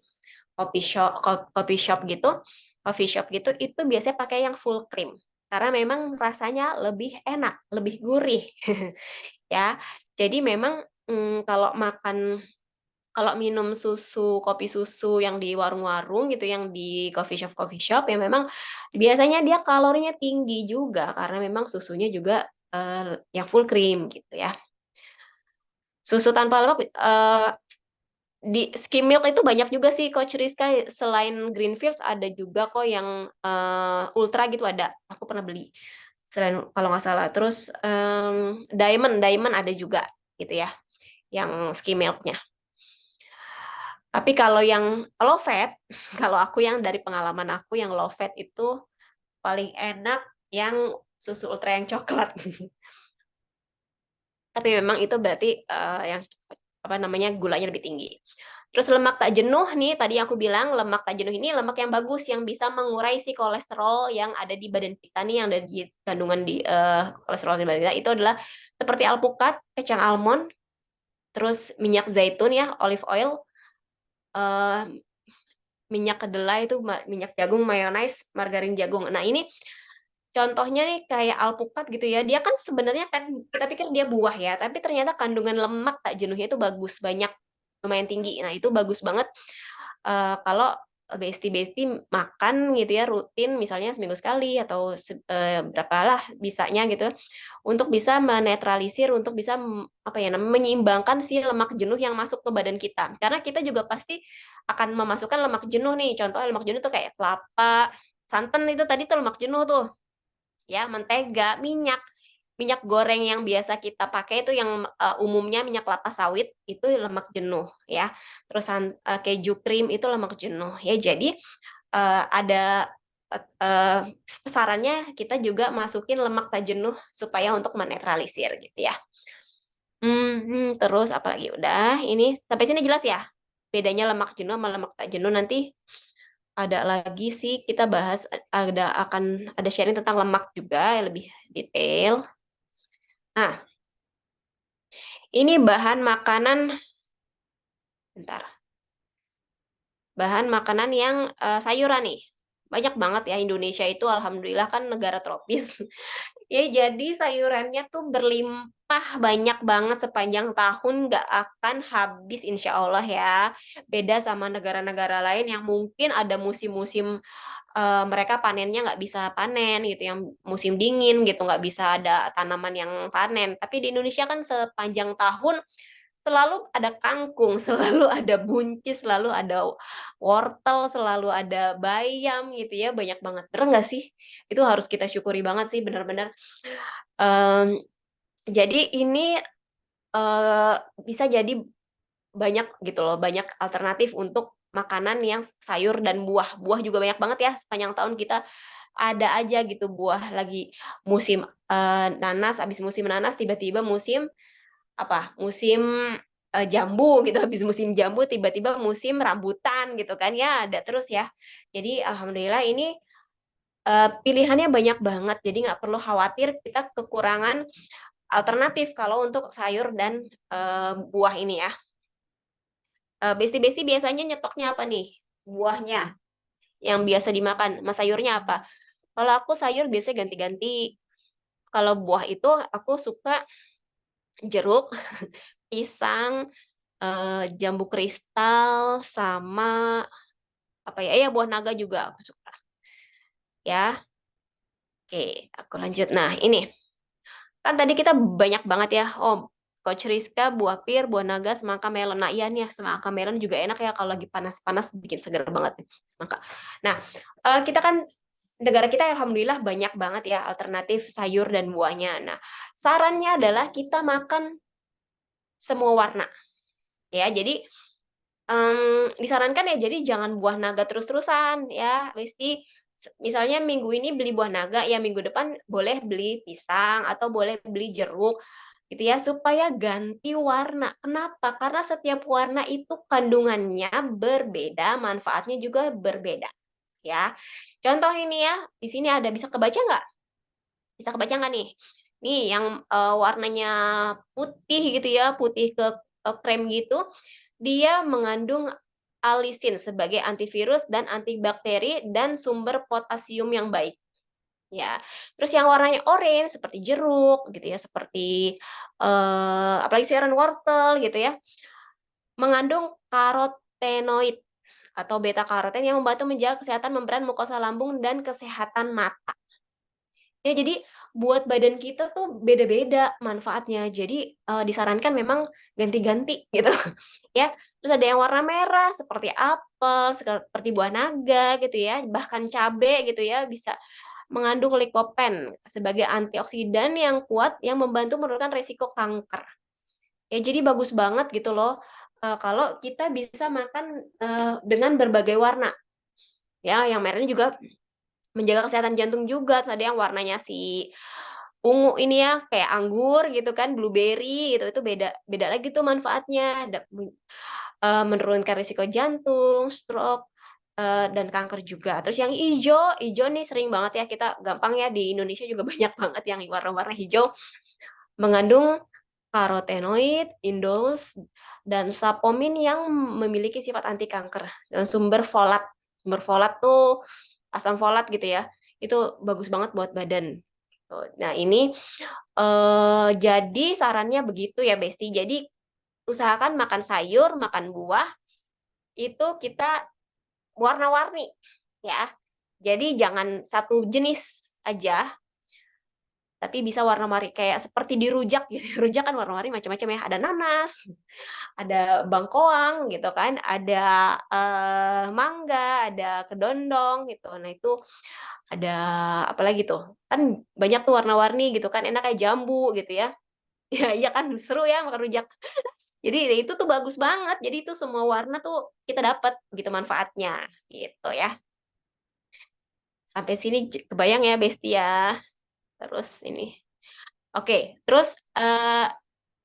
coffee shop gitu, coffee shop gitu, itu biasanya pakai yang full cream. Karena memang rasanya lebih enak, lebih gurih ya. Jadi memang kalau minum kopi susu yang di warung-warung gitu, yang di coffee shop ya memang biasanya dia kalorinya tinggi juga karena memang susunya juga yang full cream gitu ya. Susu tanpa lemak di skim milk itu banyak juga sih Coach Rizka, selain Greenfields ada juga kok yang ultra gitu ada. Aku pernah beli. Selain kalau nggak salah. Terus Diamond ada juga gitu ya, yang skim milknya. Tapi kalau yang low fat, kalau aku yang dari pengalaman aku yang low fat itu paling enak yang susu ultra yang coklat. Tapi memang itu berarti yang apa namanya gulanya lebih tinggi. Terus lemak tak jenuh nih, tadi aku bilang lemak tak jenuh ini lemak yang bagus yang bisa mengurai si kolesterol yang ada di badan kita nih, yang ada di kandungan di kolesterol di badan kita itu adalah seperti alpukat, kacang almond, terus minyak zaitun ya, olive oil, eh, minyak kedelai itu minyak jagung, mayonaise, margarin jagung. Nah, ini contohnya nih kayak alpukat gitu ya. Dia kan sebenarnya kan kita pikir dia buah ya, tapi ternyata kandungan lemak tak jenuhnya itu bagus, banyak, lumayan tinggi. Nah, itu bagus banget kalau besti-besti makan gitu ya rutin misalnya seminggu sekali atau berapalah bisanya gitu untuk bisa menetralisir, untuk bisa apa ya namanya menyeimbangkan si lemak jenuh yang masuk ke badan kita. Karena kita juga pasti akan memasukkan lemak jenuh nih. Contohnya lemak jenuh tuh kayak kelapa, santan itu tadi tuh lemak jenuh tuh. Ya, mentega, minyak. Minyak goreng yang biasa kita pakai itu yang umumnya minyak kelapa sawit itu lemak jenuh ya. Terus keju krim itu lemak jenuh ya. Jadi ada sarannya kita juga masukin lemak tak jenuh supaya untuk menetralisir gitu ya. Terus apalagi udah ini sampai sini jelas ya bedanya lemak jenuh sama lemak tak jenuh. Nanti ada lagi sih kita bahas akan ada sharing tentang lemak juga yang lebih detail. Nah, ini bahan makanan, bentar, bahan makanan yang sayuran nih. Banyak banget ya, Indonesia itu alhamdulillah kan negara tropis. Ya, jadi sayurannya tuh berlimpah banyak banget sepanjang tahun, nggak akan habis insya Allah ya. Beda sama negara-negara lain yang mungkin ada musim-musim mereka panennya nggak bisa panen gitu, yang musim dingin gitu, nggak bisa ada tanaman yang panen. Tapi di Indonesia kan sepanjang tahun selalu ada kangkung, selalu ada buncis, selalu ada wortel, selalu ada bayam gitu ya, banyak banget. Bener nggak sih? Itu harus kita syukuri banget sih, benar-benar. Em, jadi ini bisa jadi banyak gitu loh, banyak alternatif untuk makanan yang sayur dan buah. Buah juga banyak banget ya, sepanjang tahun kita ada aja gitu buah lagi musim nanas, habis musim nanas tiba-tiba musim apa? Musim jambu gitu, habis musim jambu tiba-tiba musim rambutan gitu kan ya, ada terus ya. Jadi alhamdulillah ini pilihannya banyak banget, jadi nggak perlu khawatir kita kekurangan alternatif kalau untuk sayur dan buah ini ya. Besti-besti biasanya nyetoknya apa nih? Buahnya yang biasa dimakan, mas sayurnya apa? Kalau aku sayur biasanya ganti-ganti. Kalau buah itu aku suka jeruk, pisang, jambu kristal, sama apa ya? Ya buah naga juga aku suka. Ya, oke, aku lanjut. Nah, ini kan tadi kita banyak banget ya. Oh, Coach Rizka, buah pir, buah naga, semangka melon. Nah, iya nih, semangka melon juga enak ya kalau lagi panas-panas bikin segar banget nih, semangka. Nah, kita kan negara kita alhamdulillah banyak banget ya alternatif sayur dan buahnya. Nah, sarannya adalah kita makan semua warna ya. Jadi disarankan ya jadi jangan buah naga terus-terusan ya, mesti misalnya minggu ini beli buah naga, ya minggu depan boleh beli pisang atau boleh beli jeruk gitu ya, supaya ganti warna. Kenapa? Karena setiap warna itu kandungannya berbeda, manfaatnya juga berbeda ya. Contoh ini ya, di sini ada bisa kebaca nggak? Bisa kebaca nggak nih? Nih yang warnanya putih gitu ya, putih ke krem gitu, dia mengandung alisin sebagai antivirus dan antibakteri dan sumber potasium yang baik, ya. Terus yang warnanya oranye seperti jeruk gitu ya, seperti, apalagi sayuran wortel gitu ya, mengandung karotenoid atau beta karoten yang membantu menjaga kesehatan membran mukosa lambung dan kesehatan mata. Ya jadi buat badan kita tuh beda-beda manfaatnya. Jadi, disarankan memang ganti-ganti gitu ya. Terus ada yang warna merah seperti apel, seperti buah naga gitu ya, bahkan cabe gitu ya, bisa mengandung lycopene sebagai antioksidan yang kuat yang membantu menurunkan resiko kanker. Ya jadi bagus banget gitu loh, kalau kita bisa makan, dengan berbagai warna. Ya, yang merahnya juga menjaga kesehatan jantung juga, terus ada yang warnanya si ungu ini ya, kayak anggur gitu kan, blueberry gitu, itu beda beda lagi tuh manfaatnya, menurunkan risiko jantung, stroke, dan kanker juga. Terus yang ijo, ijo nih sering banget ya kita gampang ya di Indonesia juga banyak banget yang warna-warna hijau, mengandung karotenoid, indols, dan saponin yang memiliki sifat anti kanker dan sumber folat. Sumber folat tuh asam folat gitu ya, itu bagus banget buat badan. Tuh, nah ini, jadi sarannya begitu ya, Besti. Jadi usahakan makan sayur, makan buah, itu kita warna-warni ya. Jadi jangan satu jenis aja, tapi bisa warna-warni kayak seperti di rujak gitu. Rujak kan warna-warni macam-macam ya, ada nanas, ada bangkoang gitu kan, ada, mangga, ada kedondong gitu. Nah itu ada apa lagi tuh, kan banyak tuh warna-warni gitu kan, enak kayak jambu gitu ya. Iya iya kan, seru ya makan rujak. Jadi ya itu tuh bagus banget, jadi itu semua warna tuh kita dapat gitu manfaatnya, gitu ya. Sampai sini kebayang ya Besti ya? Terus ini oke, terus,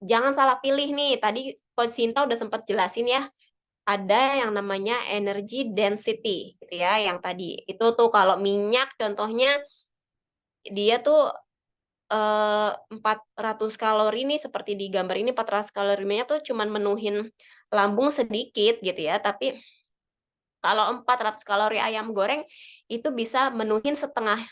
jangan salah pilih nih, tadi Coach Sinta udah sempat jelasin ya, ada yang namanya energy density gitu ya, yang tadi. Itu tuh kalau minyak contohnya dia tuh 400 kalori nih seperti di gambar ini 400 kalori minyak tuh cuman menuhin lambung sedikit gitu ya, tapi kalau 400 kalori ayam goreng itu bisa menuhin setengah,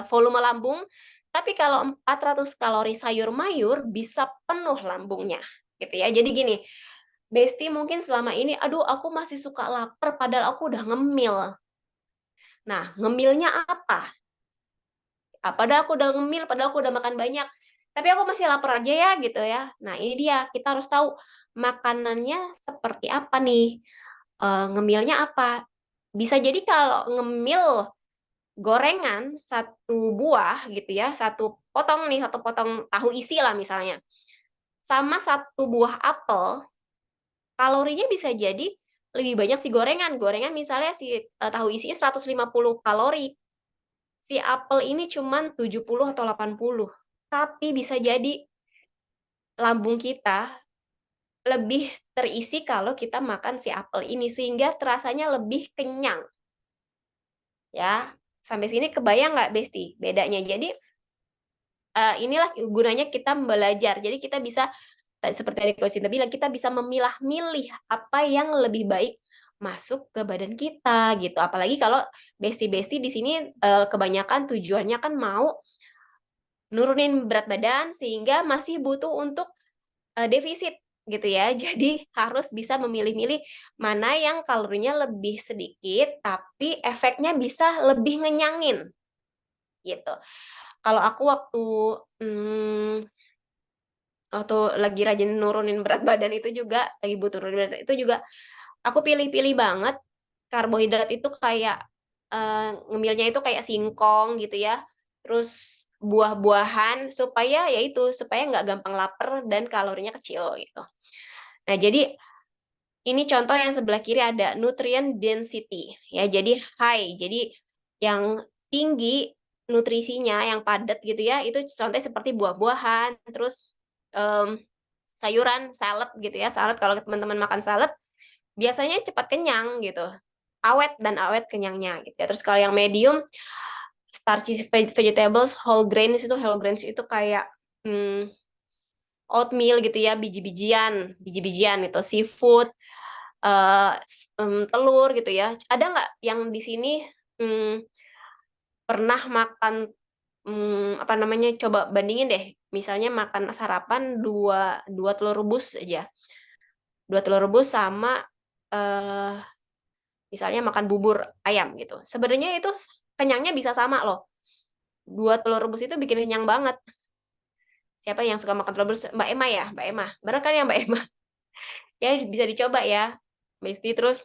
volume lambung, tapi kalau 400 kalori sayur mayur bisa penuh lambungnya, gitu ya. Jadi gini, Besti mungkin selama ini, "Aduh aku masih suka lapar padahal aku udah ngemil." Nah, ngemilnya apa? Padahal aku udah ngemil, padahal aku udah makan banyak, tapi aku masih lapar aja ya, gitu ya. Nah, ini dia, kita harus tahu makanannya seperti apa nih, ngemilnya apa. Bisa jadi kalau ngemil gorengan satu buah gitu ya, satu potong nih, satu potong tahu isi lah misalnya, sama satu buah apel, kalorinya bisa jadi lebih banyak si gorengan. Gorengan misalnya si, tahu isinya 150 kalori. Si apel ini cuman 70 atau 80, tapi bisa jadi lambung kita lebih terisi kalau kita makan si apel ini, sehingga terasanya lebih kenyang, ya. Sampai sini kebayang nggak, Besti, bedanya? Jadi, inilah gunanya kita belajar. Jadi kita bisa, seperti tadi Coach Sinta bilang, kita bisa memilah-milih apa yang lebih baik masuk ke badan kita, gitu. Apalagi kalau Besti-Besti di sini, kebanyakan tujuannya kan mau nurunin berat badan, sehingga masih butuh untuk defisit gitu ya. Jadi harus bisa memilih-milih mana yang kalorinya lebih sedikit, tapi efeknya bisa lebih ngenyangin, gitu. Kalau aku waktu lagi rajin nurunin berat badan itu juga, lagi butuh nurunin berat itu juga, aku pilih-pilih banget karbohidrat itu kayak, ngemilnya itu kayak singkong gitu ya, terus buah-buahan supaya ya itu, supaya nggak gampang lapar dan kalorinya kecil gitu. Nah, jadi ini contoh yang sebelah kiri ada nutrient density ya, jadi high. Jadi yang tinggi nutrisinya, yang padat gitu ya, itu contohnya seperti buah-buahan, terus, sayuran, salad gitu ya. Salad kalau teman-teman makan salad, biasanya cepat kenyang gitu, awet dan awet kenyangnya gitu ya. Terus kalau yang medium, starchy vegetables, whole grains itu kayak, mmm, oatmeal gitu ya, biji-bijian itu, seafood, telur gitu ya. Ada nggak yang di sini, mmm, pernah makan, apa namanya, coba bandingin deh, misalnya makan sarapan dua dua telur rebus aja, 2 telur rebus sama, eee, misalnya makan bubur ayam gitu. Sebenarnya itu kenyangnya bisa sama loh, 2 telur rebus itu bikin kenyang banget. Siapa yang suka makan telur rebus? Mbak Emma ya? Mbak Emma, bener kan ya Mbak Emma? Ya bisa dicoba ya, Besti. Terus,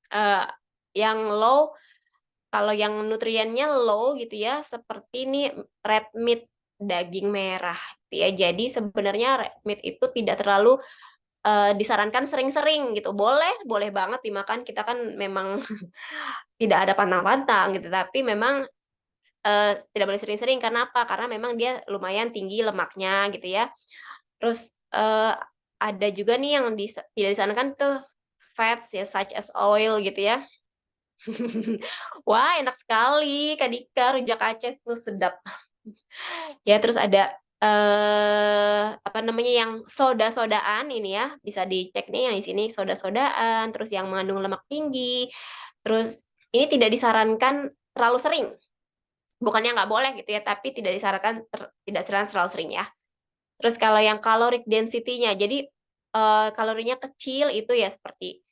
eee, yang low, kalau yang nutriennya low gitu ya, seperti ini red meat, daging merah gitu ya. Jadi sebenarnya red meat itu tidak terlalu, disarankan sering-sering gitu. Boleh boleh banget dimakan, kita kan memang tidak ada pantang-pantang gitu, tapi memang, tidak boleh sering-sering. Karena apa? Karena memang dia lumayan tinggi lemaknya gitu ya. Terus, ada juga nih yang tidak disarankan tuh fats ya, such as oil gitu ya. Wah, enak sekali Kak Dika, rujak Aceh tuh sedap. Ya, terus ada, apa namanya, yang soda-sodaan ini ya, bisa dicek nih yang di sini soda-sodaan, terus yang mengandung lemak tinggi, terus ini tidak disarankan terlalu sering. Bukannya nggak boleh gitu ya, tapi tidak disarankan terlalu sering ya. Terus kalau yang caloric density-nya, jadi, kalorinya kecil itu ya seperti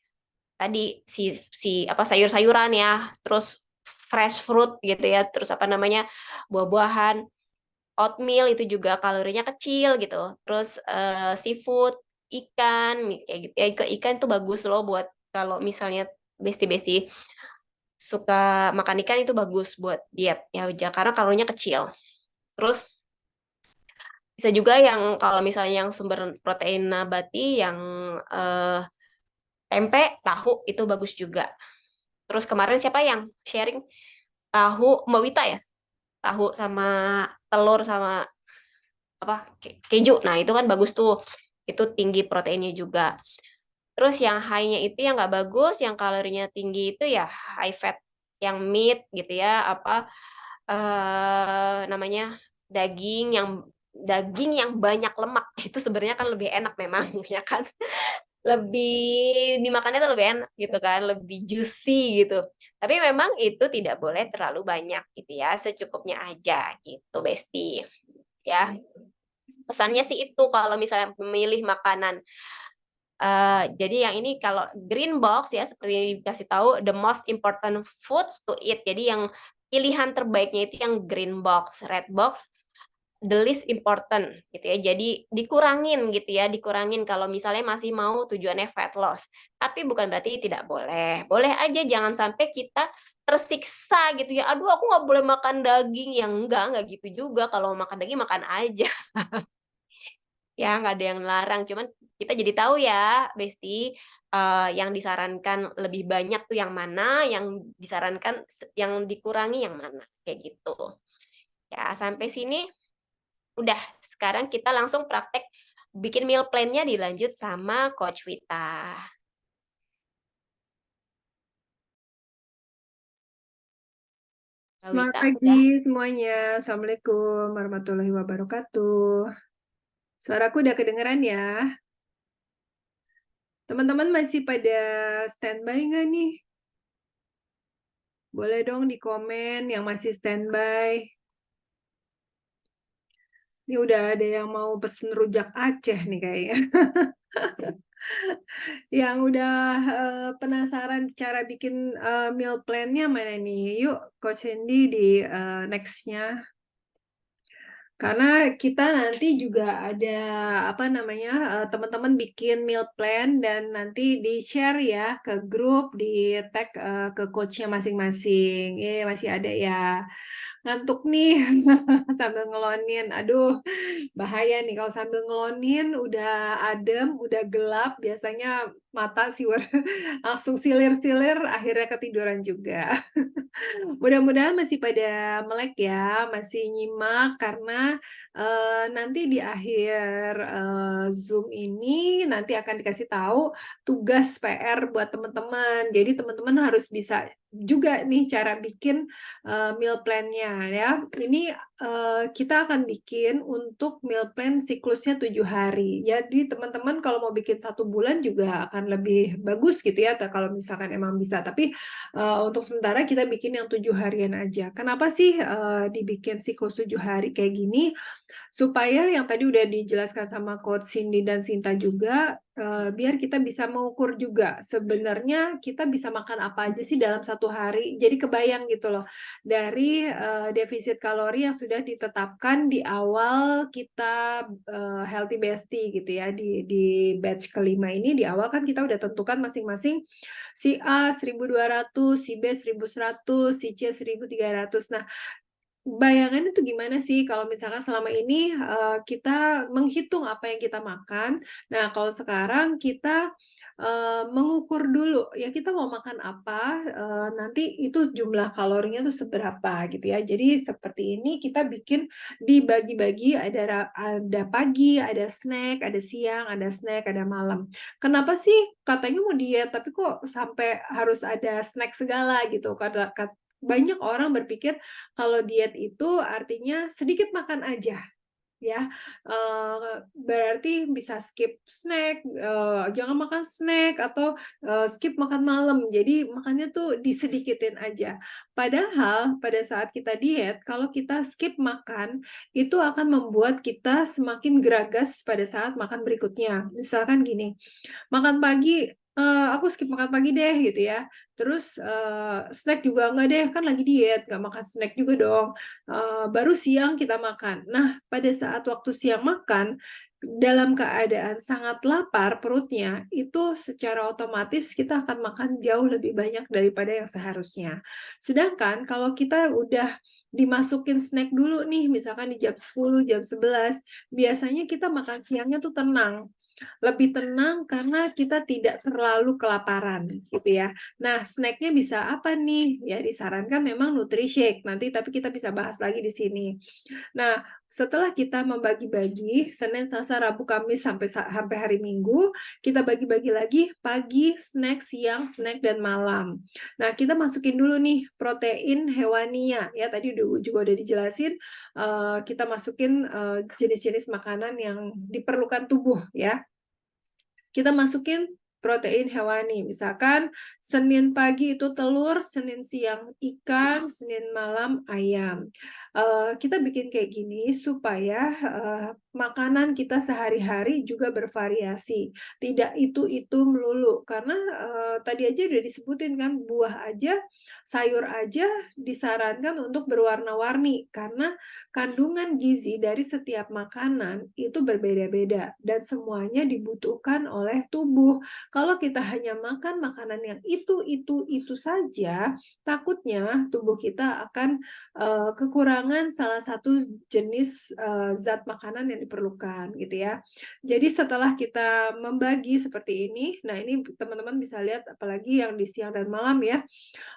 tadi apa, sayur-sayuran ya, terus fresh fruit gitu ya, terus apa namanya, buah-buahan, oatmeal itu juga kalorinya kecil gitu, terus, seafood, ikan, kayak gitu ya, ikan tuh bagus loh buat kalau misalnya besti-besti suka makan ikan itu bagus buat diet ya, karena kalorinya kecil. Terus bisa juga yang kalau misalnya yang sumber protein nabati yang, eee, tempe, tahu itu bagus juga. Terus kemarin siapa yang sharing? Tahu, Mbak Wita ya? Tahu sama telur sama apa, keju. Nah, itu kan bagus tuh, itu tinggi proteinnya juga. Terus yang high-nya itu yang nggak bagus, yang kalorinya tinggi itu ya high fat, yang meat gitu ya, apa, namanya, daging yang banyak lemak, itu sebenarnya kan lebih enak memang ya kan. Lebih dimakannya tuh lebih enak gitu kan, lebih juicy gitu. Tapi memang itu tidak boleh terlalu banyak gitu ya, secukupnya aja gitu, Besti, ya. Pesannya sih itu kalau misalnya memilih makanan. Jadi yang ini kalau green box ya seperti yang dikasih tahu, the most important foods to eat. Jadi yang pilihan terbaiknya itu yang green box, red box the least important gitu ya. Jadi dikurangin gitu ya, dikurangin kalau misalnya masih mau tujuannya fat loss. Tapi bukan berarti tidak boleh. Boleh aja, jangan sampai kita tersiksa gitu ya. Aduh, aku nggak boleh makan daging. Yang enggak gitu juga. Kalau mau makan daging makan aja. Ya, nggak ada yang larang. Cuman kita jadi tahu ya, Besti, yang disarankan lebih banyak tuh yang mana, yang disarankan yang dikurangi yang mana, kayak gitu. Ya, sampai sini udah, sekarang kita langsung praktek, bikin meal plan-nya dilanjut sama Coach Wita. Kak Selamat Wita udah. pagi semuanya. Assalamualaikum warahmatullahi wabarakatuh. Suaraku udah kedengeran ya? Teman-teman masih pada standby nggak nih? Boleh dong di komen yang masih standby. Ini udah ada yang mau pesen rujak Aceh nih kayaknya. Yang udah penasaran cara bikin meal plan-nya mana nih? Yuk, Coach Hendy di next-nya. Karena kita nanti juga ada apa namanya teman-teman bikin meal plan dan nanti di-share ya ke grup, di-tag ke coach-nya masing-masing. Masih ada ya. Ngantuk nih sambil ngelonin. Aduh, bahaya nih kalau sambil ngelonin udah adem, udah gelap, biasanya mata siwer langsung silir-silir akhirnya ketiduran juga. Mudah-mudahan masih pada melek ya, masih nyimak karena nanti di akhir Zoom ini nanti akan dikasih tahu tugas PR buat teman-teman. Jadi teman-teman harus bisa juga nih cara bikin meal plan-nya ya. Ini kita akan bikin untuk meal plan siklusnya 7 hari. Jadi teman-teman kalau mau bikin 1 bulan juga akan lebih bagus gitu ya, kalau misalkan emang bisa. Tapi untuk sementara kita bikin yang 7 harian aja. Kenapa sih dibikin siklus 7 hari kayak gini? Supaya yang tadi udah dijelaskan sama Coach Cindy dan Sinta juga, biar kita bisa mengukur juga sebenarnya kita bisa makan apa aja sih dalam 1 hari. Jadi kebayang gitu loh, dari defisit kalori yang sudah ditetapkan di awal kita Healthy Bestie gitu ya, di batch kelima ini di awal kan kita udah tentukan masing-masing si A 1.200, si B 1.100, si C 1.300. Nah, bayangannya tuh gimana sih kalau misalkan selama ini kita menghitung apa yang kita makan. Nah, kalau sekarang kita mengukur dulu ya kita mau makan apa, nanti itu jumlah kalorinya tuh seberapa gitu ya. Jadi seperti ini kita bikin dibagi-bagi ada pagi, ada snack, ada siang, ada snack, ada malam. Kenapa sih katanya mau diet tapi kok sampai harus ada snack segala gitu? Banyak orang berpikir kalau diet itu artinya sedikit makan aja, ya. Berarti bisa skip snack, jangan makan snack atau skip makan malam. Jadi makannya tuh disedikitin aja. Padahal pada saat kita diet, kalau kita skip makan, itu akan membuat kita semakin geragas pada saat makan berikutnya. Misalkan gini, makan pagi, aku skip makan pagi deh gitu ya. Terus, snack juga enggak deh, kan lagi diet, nggak makan snack juga dong. Baru siang kita makan. Nah, pada saat waktu siang makan, dalam keadaan sangat lapar perutnya, itu secara otomatis kita akan makan jauh lebih banyak daripada yang seharusnya. Sedangkan kalau kita udah dimasukin snack dulu nih, misalkan di jam 10, jam 11, biasanya kita makan siangnya tuh tenang. Lebih tenang karena kita tidak terlalu kelaparan gitu ya. Nah, snack-nya bisa apa nih? Ya disarankan memang Nutri-Shake nanti, tapi kita bisa bahas lagi di sini. Nah, setelah kita membagi-bagi Senin, Selasa, Rabu, Kamis sampai hari Minggu, kita bagi-bagi lagi pagi, snack, siang, snack, dan malam. Nah, kita masukin dulu nih protein hewaninya ya, tadi juga udah dijelasin, kita masukin jenis-jenis makanan yang diperlukan tubuh ya. Kita masukin protein hewani, misalkan Senin pagi itu telur, Senin siang ikan, Senin malam ayam. Kita bikin kayak gini supaya makanan kita sehari-hari juga bervariasi, tidak itu melulu. Karena tadi aja udah disebutin kan, buah aja, sayur aja disarankan untuk berwarna-warni karena kandungan gizi dari setiap makanan itu berbeda-beda dan semuanya dibutuhkan oleh tubuh. Kalau kita hanya makan makanan yang itu saja, takutnya tubuh kita akan kekurangan salah satu jenis zat makanan yang diperlukan gitu ya. Jadi setelah kita membagi seperti ini, nah ini teman-teman bisa lihat apalagi yang di siang dan malam ya,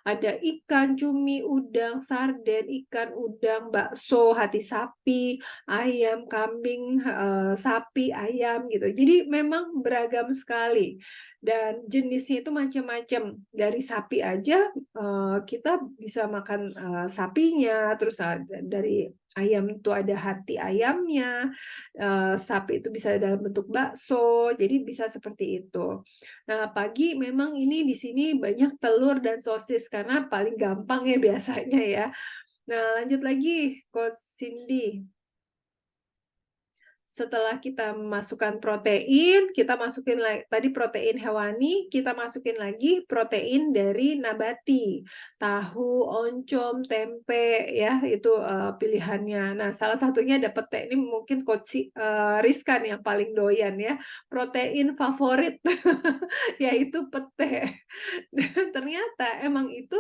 ada ikan, cumi, udang, sarden, ikan, udang, bakso, hati sapi, ayam, kambing, sapi, ayam gitu. Jadi memang beragam sekali dan jenisnya itu macam-macam. Dari sapi aja, kita bisa makan, sapinya, terus dari ayam itu ada hati ayamnya, sapi itu bisa dalam bentuk bakso, jadi bisa seperti itu. Nah, pagi memang ini di sini banyak telur dan sosis karena paling gampang ya biasanya ya. Nah, lanjut lagi Coach Cindy. Setelah kita masukkan protein, kita masukin tadi protein hewani, kita masukin lagi protein dari nabati. Tahu, oncom, tempe ya, itu, pilihannya. Nah, salah satunya ada pete, ini mungkin Coach Rizka nih yang paling doyan ya, protein favorit yaitu pete. Dan ternyata emang itu,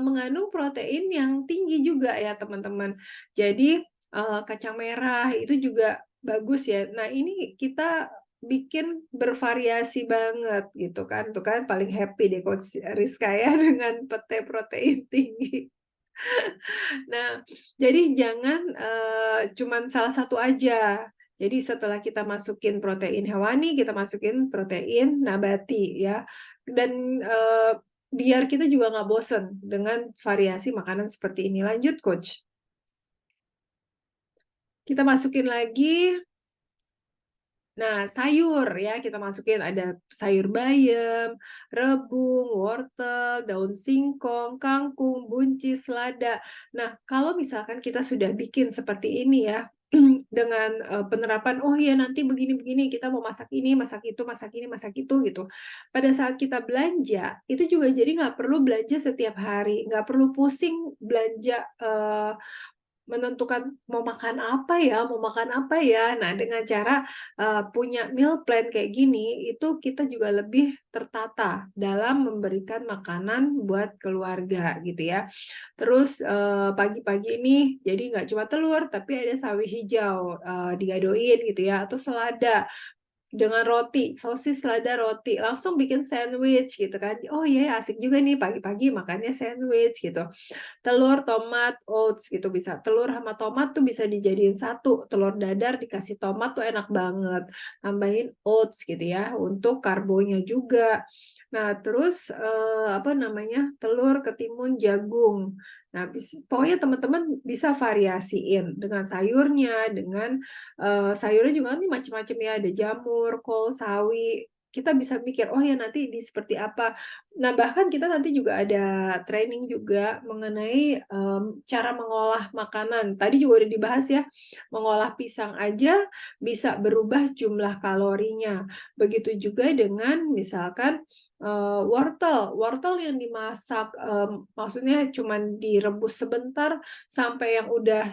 mengandung protein yang tinggi juga ya teman-teman. Jadi kacang merah itu juga bagus ya. Nah, ini kita bikin bervariasi banget gitu kan. Tuh kan paling happy deh Coach Rizka ya dengan pete protein tinggi. Nah, jadi jangan, cuman salah satu aja. Jadi setelah kita masukin protein hewani, kita masukin protein nabati ya. Dan, biar kita juga nggak bosen dengan variasi makanan seperti ini. Lanjut Coach. Kita masukin lagi, nah sayur ya, kita masukin ada sayur bayam, rebung, wortel, daun singkong, kangkung, buncis, lada. Nah, kalau misalkan kita sudah bikin seperti ini ya, dengan, penerapan, "Oh ya nanti begini-begini, kita mau masak ini, masak itu, masak ini, masak itu," gitu. Pada saat kita belanja, itu juga jadi nggak perlu belanja setiap hari, nggak perlu pusing belanja, menentukan mau makan apa ya mau makan apa ya. Nah, dengan cara, punya meal plan kayak gini, itu kita juga lebih tertata dalam memberikan makanan buat keluarga gitu ya. Terus, pagi-pagi ini jadi nggak cuma telur, tapi ada sawi hijau, digadoin gitu ya, atau selada dengan roti, sosis, lada, roti, langsung bikin sandwich gitu kan. Oh iya ya, asik juga nih pagi-pagi makannya sandwich gitu. Telur, tomat, oats gitu bisa. Telur sama tomat tuh bisa dijadiin satu, telur dadar dikasih tomat tuh enak banget. Tambahin oats gitu ya, untuk karbonya juga. Nah terus, apa namanya, telur, ketimun, jagung. Nah pokoknya teman-teman bisa variasiin dengan sayurnya, dengan, sayurnya juga nih macam-macam ya, ada jamur, kol, sawi. Kita bisa mikir, "Oh ya nanti di seperti apa." Nah, bahkan kita nanti juga ada training juga mengenai, cara mengolah makanan. Tadi juga udah dibahas ya, mengolah pisang aja bisa berubah jumlah kalorinya. Begitu juga dengan misalkan, wortel. Wortel yang dimasak, maksudnya cuman direbus sebentar sampai yang udah,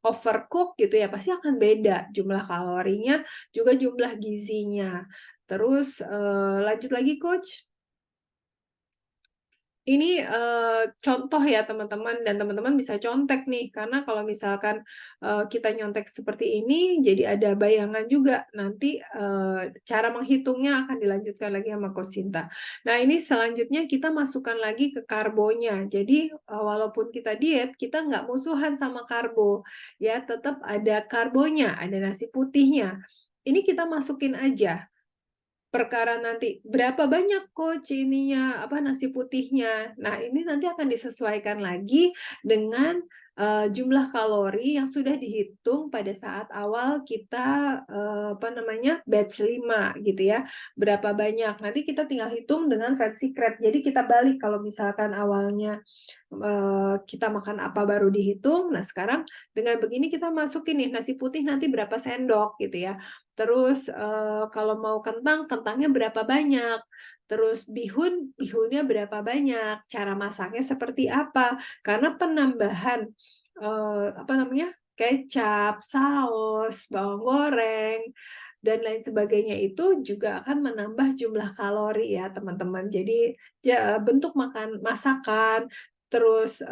overcook gitu ya, pasti akan beda jumlah kalorinya, juga jumlah gizinya. Terus, lanjut lagi Coach. Ini, contoh ya teman-teman dan teman-teman bisa contek nih, karena kalau misalkan, kita nyontek seperti ini, jadi ada bayangan juga nanti, cara menghitungnya akan dilanjutkan lagi sama Coach Sinta. Nah ini selanjutnya kita masukkan lagi ke karbonya. Jadi, walaupun kita diet, kita nggak musuhan sama karbo, ya tetap ada karbonya, ada nasi putihnya. Ini kita masukin aja. Perkara nanti, berapa banyak Coach ininya, apa, nasi putihnya. Nah, ini nanti akan disesuaikan lagi dengan, jumlah kalori yang sudah dihitung pada saat awal kita, apa namanya, batch 5 gitu ya. Berapa banyak, nanti kita tinggal hitung dengan fat secret. Jadi kita balik kalau misalkan awalnya, kita makan apa baru dihitung, nah sekarang dengan begini kita masukin nih, nasi putih nanti berapa sendok gitu ya. Terus, kalau mau kentang, kentangnya berapa banyak, terus bihun, bihunnya berapa banyak, cara masaknya seperti apa. Karena penambahan, apa namanya, kecap, saus, bawang goreng, dan lain sebagainya itu juga akan menambah jumlah kalori ya teman-teman. Jadi bentuk masakan, terus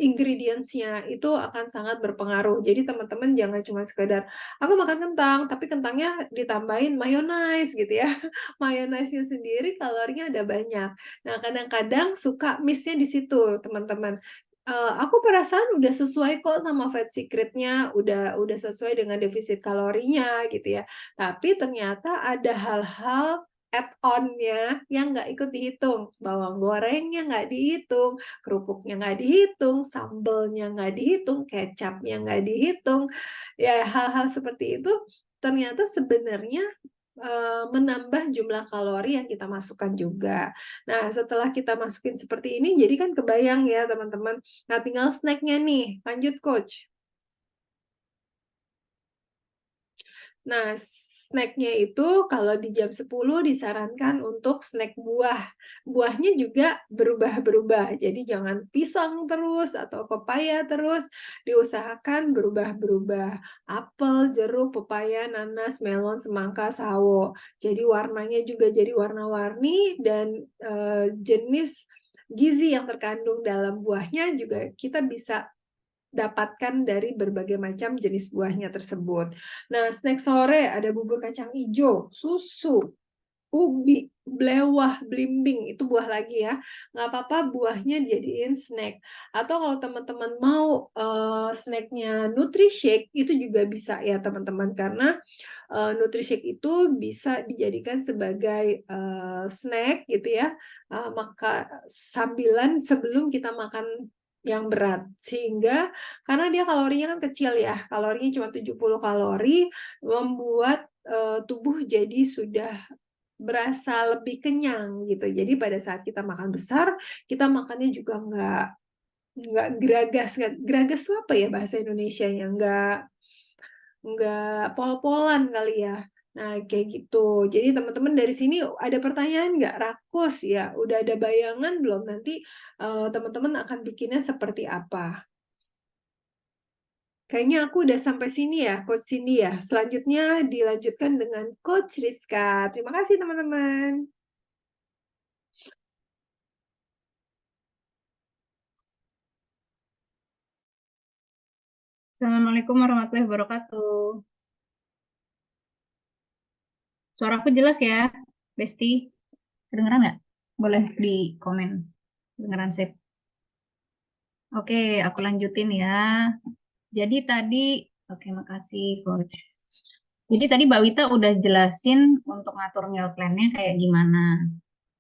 ingredients-nya itu akan sangat berpengaruh. Jadi teman-teman jangan cuma sekedar aku makan kentang, tapi kentangnya ditambahin mayonnaise gitu ya. Mayonnaise-nya sendiri kalorinya ada banyak. Nah, kadang-kadang suka miss-nya di situ, teman-teman. Aku perasaan udah sesuai kok sama Fat Secret-nya, udah sesuai dengan defisit kalorinya gitu ya. Tapi ternyata ada hal-hal add-on-nya yang nggak ikut dihitung. Bawang gorengnya nggak dihitung, kerupuknya nggak dihitung, sambelnya nggak dihitung, kecapnya nggak dihitung. Ya, hal-hal seperti itu ternyata sebenarnya menambah jumlah kalori yang kita masukkan juga. Nah, setelah kita masukin seperti ini, jadi kan kebayang ya teman-teman. Nah, tinggal snack-nya nih. Lanjut, Coach. Nah, snack-nya itu kalau di jam 10 disarankan untuk snack buah. Buahnya juga berubah-berubah. Jadi jangan pisang terus atau pepaya terus, diusahakan berubah-berubah. Apel, jeruk, pepaya, nanas, melon, semangka, sawo. Jadi warnanya juga jadi warna-warni dan jenis gizi yang terkandung dalam buahnya juga kita bisa dapatkan dari berbagai macam jenis buahnya tersebut. Nah, snack sore ada bubur kacang hijau, susu, ubi, blewah, blimbing, itu buah lagi ya. Nggak apa-apa buahnya dijadiin snack. Atau kalau teman-teman mau snacknya NutriShake, itu juga bisa ya teman-teman. Karena NutriShake itu bisa dijadikan sebagai snack gitu ya. Maka sambilan sebelum kita makan yang berat. Sehingga karena dia kalorinya kan kecil ya, kalorinya cuma 70 kalori, membuat tubuh jadi sudah berasa lebih kenyang gitu. Jadi pada saat kita makan besar, kita makannya juga nggak geragas. Nggak geragas itu apa ya bahasa Indonesianya? Nggak pol-polan kali ya. Nah, kayak gitu. Jadi teman-teman dari sini ada pertanyaan nggak? Rakus ya, udah ada bayangan belum nanti teman-teman akan bikinnya seperti apa? Kayaknya aku udah sampai sini ya, Coach Cindy ya. Selanjutnya dilanjutkan dengan Coach Rizka. Terima kasih teman-teman. Assalamualaikum warahmatullahi wabarakatuh. Suaraku jelas ya, Besti? Kedengeran nggak? Boleh di komen. Kedengeran sip. Oke, aku lanjutin ya. Jadi tadi, oke makasih Coach. Jadi tadi Mbak Wita udah jelasin untuk ngatur meal plan-nya kayak gimana.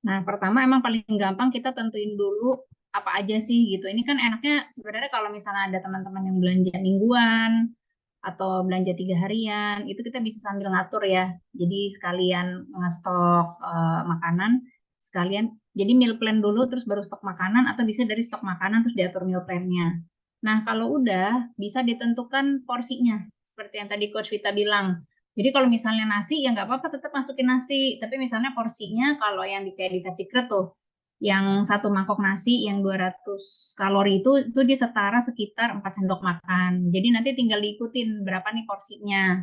Nah, pertama emang paling gampang kita tentuin dulu apa aja sih gitu. Ini kan enaknya sebenarnya kalau misalnya ada teman-teman yang belanja mingguan, atau belanja 3 harian, itu kita bisa sambil ngatur ya. Jadi sekalian ngestok makanan, sekalian jadi meal plan dulu terus baru stok makanan atau bisa dari stok makanan terus diatur meal plan-nya. Nah, kalau udah bisa ditentukan porsinya seperti yang tadi Coach Vita bilang. Jadi kalau misalnya nasi ya nggak apa-apa tetap masukin nasi, tapi misalnya porsinya kalau yang di kayak di Fat Secret tuh yang satu mangkok nasi yang 200 kalori itu dia setara sekitar 4 sendok makan. Jadi nanti tinggal diikutin berapa nih porsinya.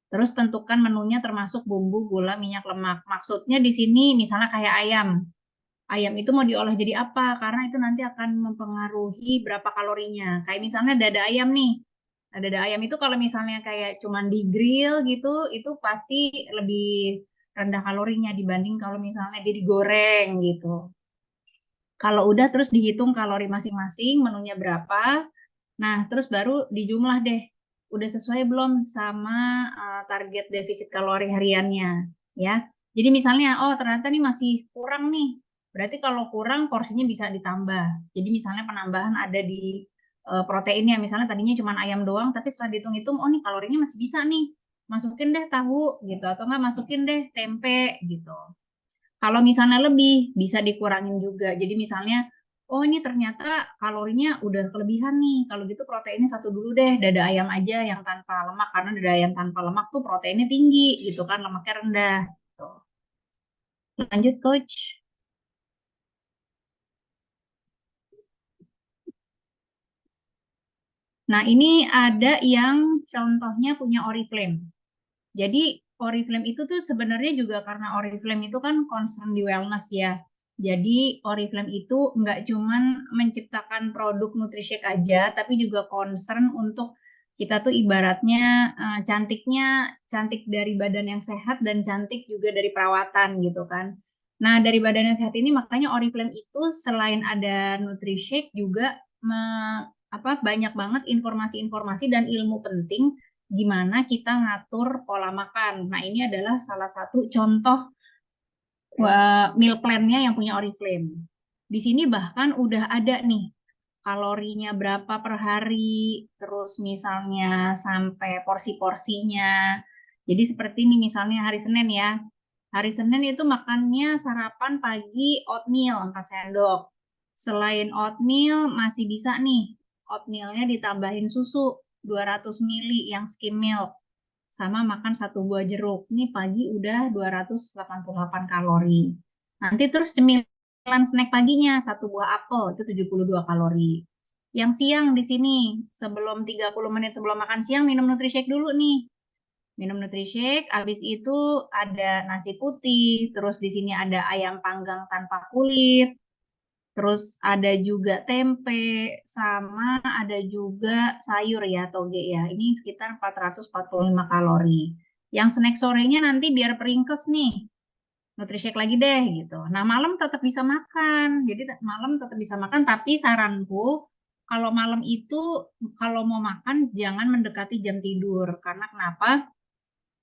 Terus tentukan menunya termasuk bumbu, gula, minyak, lemak. Maksudnya di sini misalnya kayak ayam. Ayam itu mau diolah jadi apa? Karena itu nanti akan mempengaruhi berapa kalorinya. Kayak misalnya dada ayam nih. Nah, dada ayam itu kalau misalnya kayak cuman di grill gitu, itu pasti lebih rendah kalorinya dibanding kalau misalnya dia digoreng gitu. Kalau udah terus dihitung kalori masing-masing, menunya berapa. Nah, terus baru dijumlah deh. Udah sesuai belum sama target defisit kalori hariannya, ya. Jadi misalnya, oh ternyata nih masih kurang nih. Berarti kalau kurang porsinya bisa ditambah. Jadi misalnya penambahan ada di proteinnya. Misalnya tadinya cuma ayam doang, tapi setelah dihitung-hitung, oh nih kalorinya masih bisa nih. Masukin deh tahu gitu atau enggak masukin deh tempe gitu. Kalau misalnya lebih, bisa dikurangin juga. Jadi misalnya, oh ini ternyata kalorinya udah kelebihan nih. Kalau gitu proteinnya satu dulu deh, dada ayam aja yang tanpa lemak. Karena dada ayam tanpa lemak tuh proteinnya tinggi gitu kan, lemaknya rendah. Gitu. Lanjut, Coach. Nah, ini ada yang contohnya punya Oriflame. Jadi Oriflame itu tuh sebenarnya juga karena Oriflame itu kan concern di wellness ya. Jadi Oriflame itu nggak cuman menciptakan produk NutriShake aja, tapi juga concern untuk kita tuh ibaratnya cantiknya cantik dari badan yang sehat dan cantik juga dari perawatan gitu kan. Nah dari badan yang sehat ini makanya Oriflame itu selain ada NutriShake juga banyak banget informasi-informasi dan ilmu penting gimana kita ngatur pola makan. Nah ini adalah salah satu contoh meal plan-nya yang punya Oriflame. Di sini bahkan udah ada nih kalorinya berapa per hari, terus misalnya sampai porsi-porsinya. Jadi seperti ini misalnya hari Senin ya. Hari Senin itu makannya sarapan pagi oatmeal 4 sendok. Selain oatmeal masih bisa nih oatmealnya ditambahin susu 200 ml yang skim milk. Sama makan 1 buah jeruk. Ini pagi udah 288 kalori. Nanti terus cemilan snack paginya 1 buah apel itu 72 kalori. Yang siang di sini sebelum 30 menit sebelum makan siang minum NutriShake dulu nih. Minum NutriShake, habis itu ada nasi putih, terus di sini ada ayam panggang tanpa kulit, terus ada juga tempe, sama ada juga sayur ya, toge ya. Ini sekitar 445 kalori. Yang snack sorenya nanti biar peringkes nih, NutriShake lagi deh gitu. Nah malam tetap bisa makan, jadi malam tetap bisa makan, tapi saranku kalau malam itu kalau mau makan jangan mendekati jam tidur. Karena kenapa?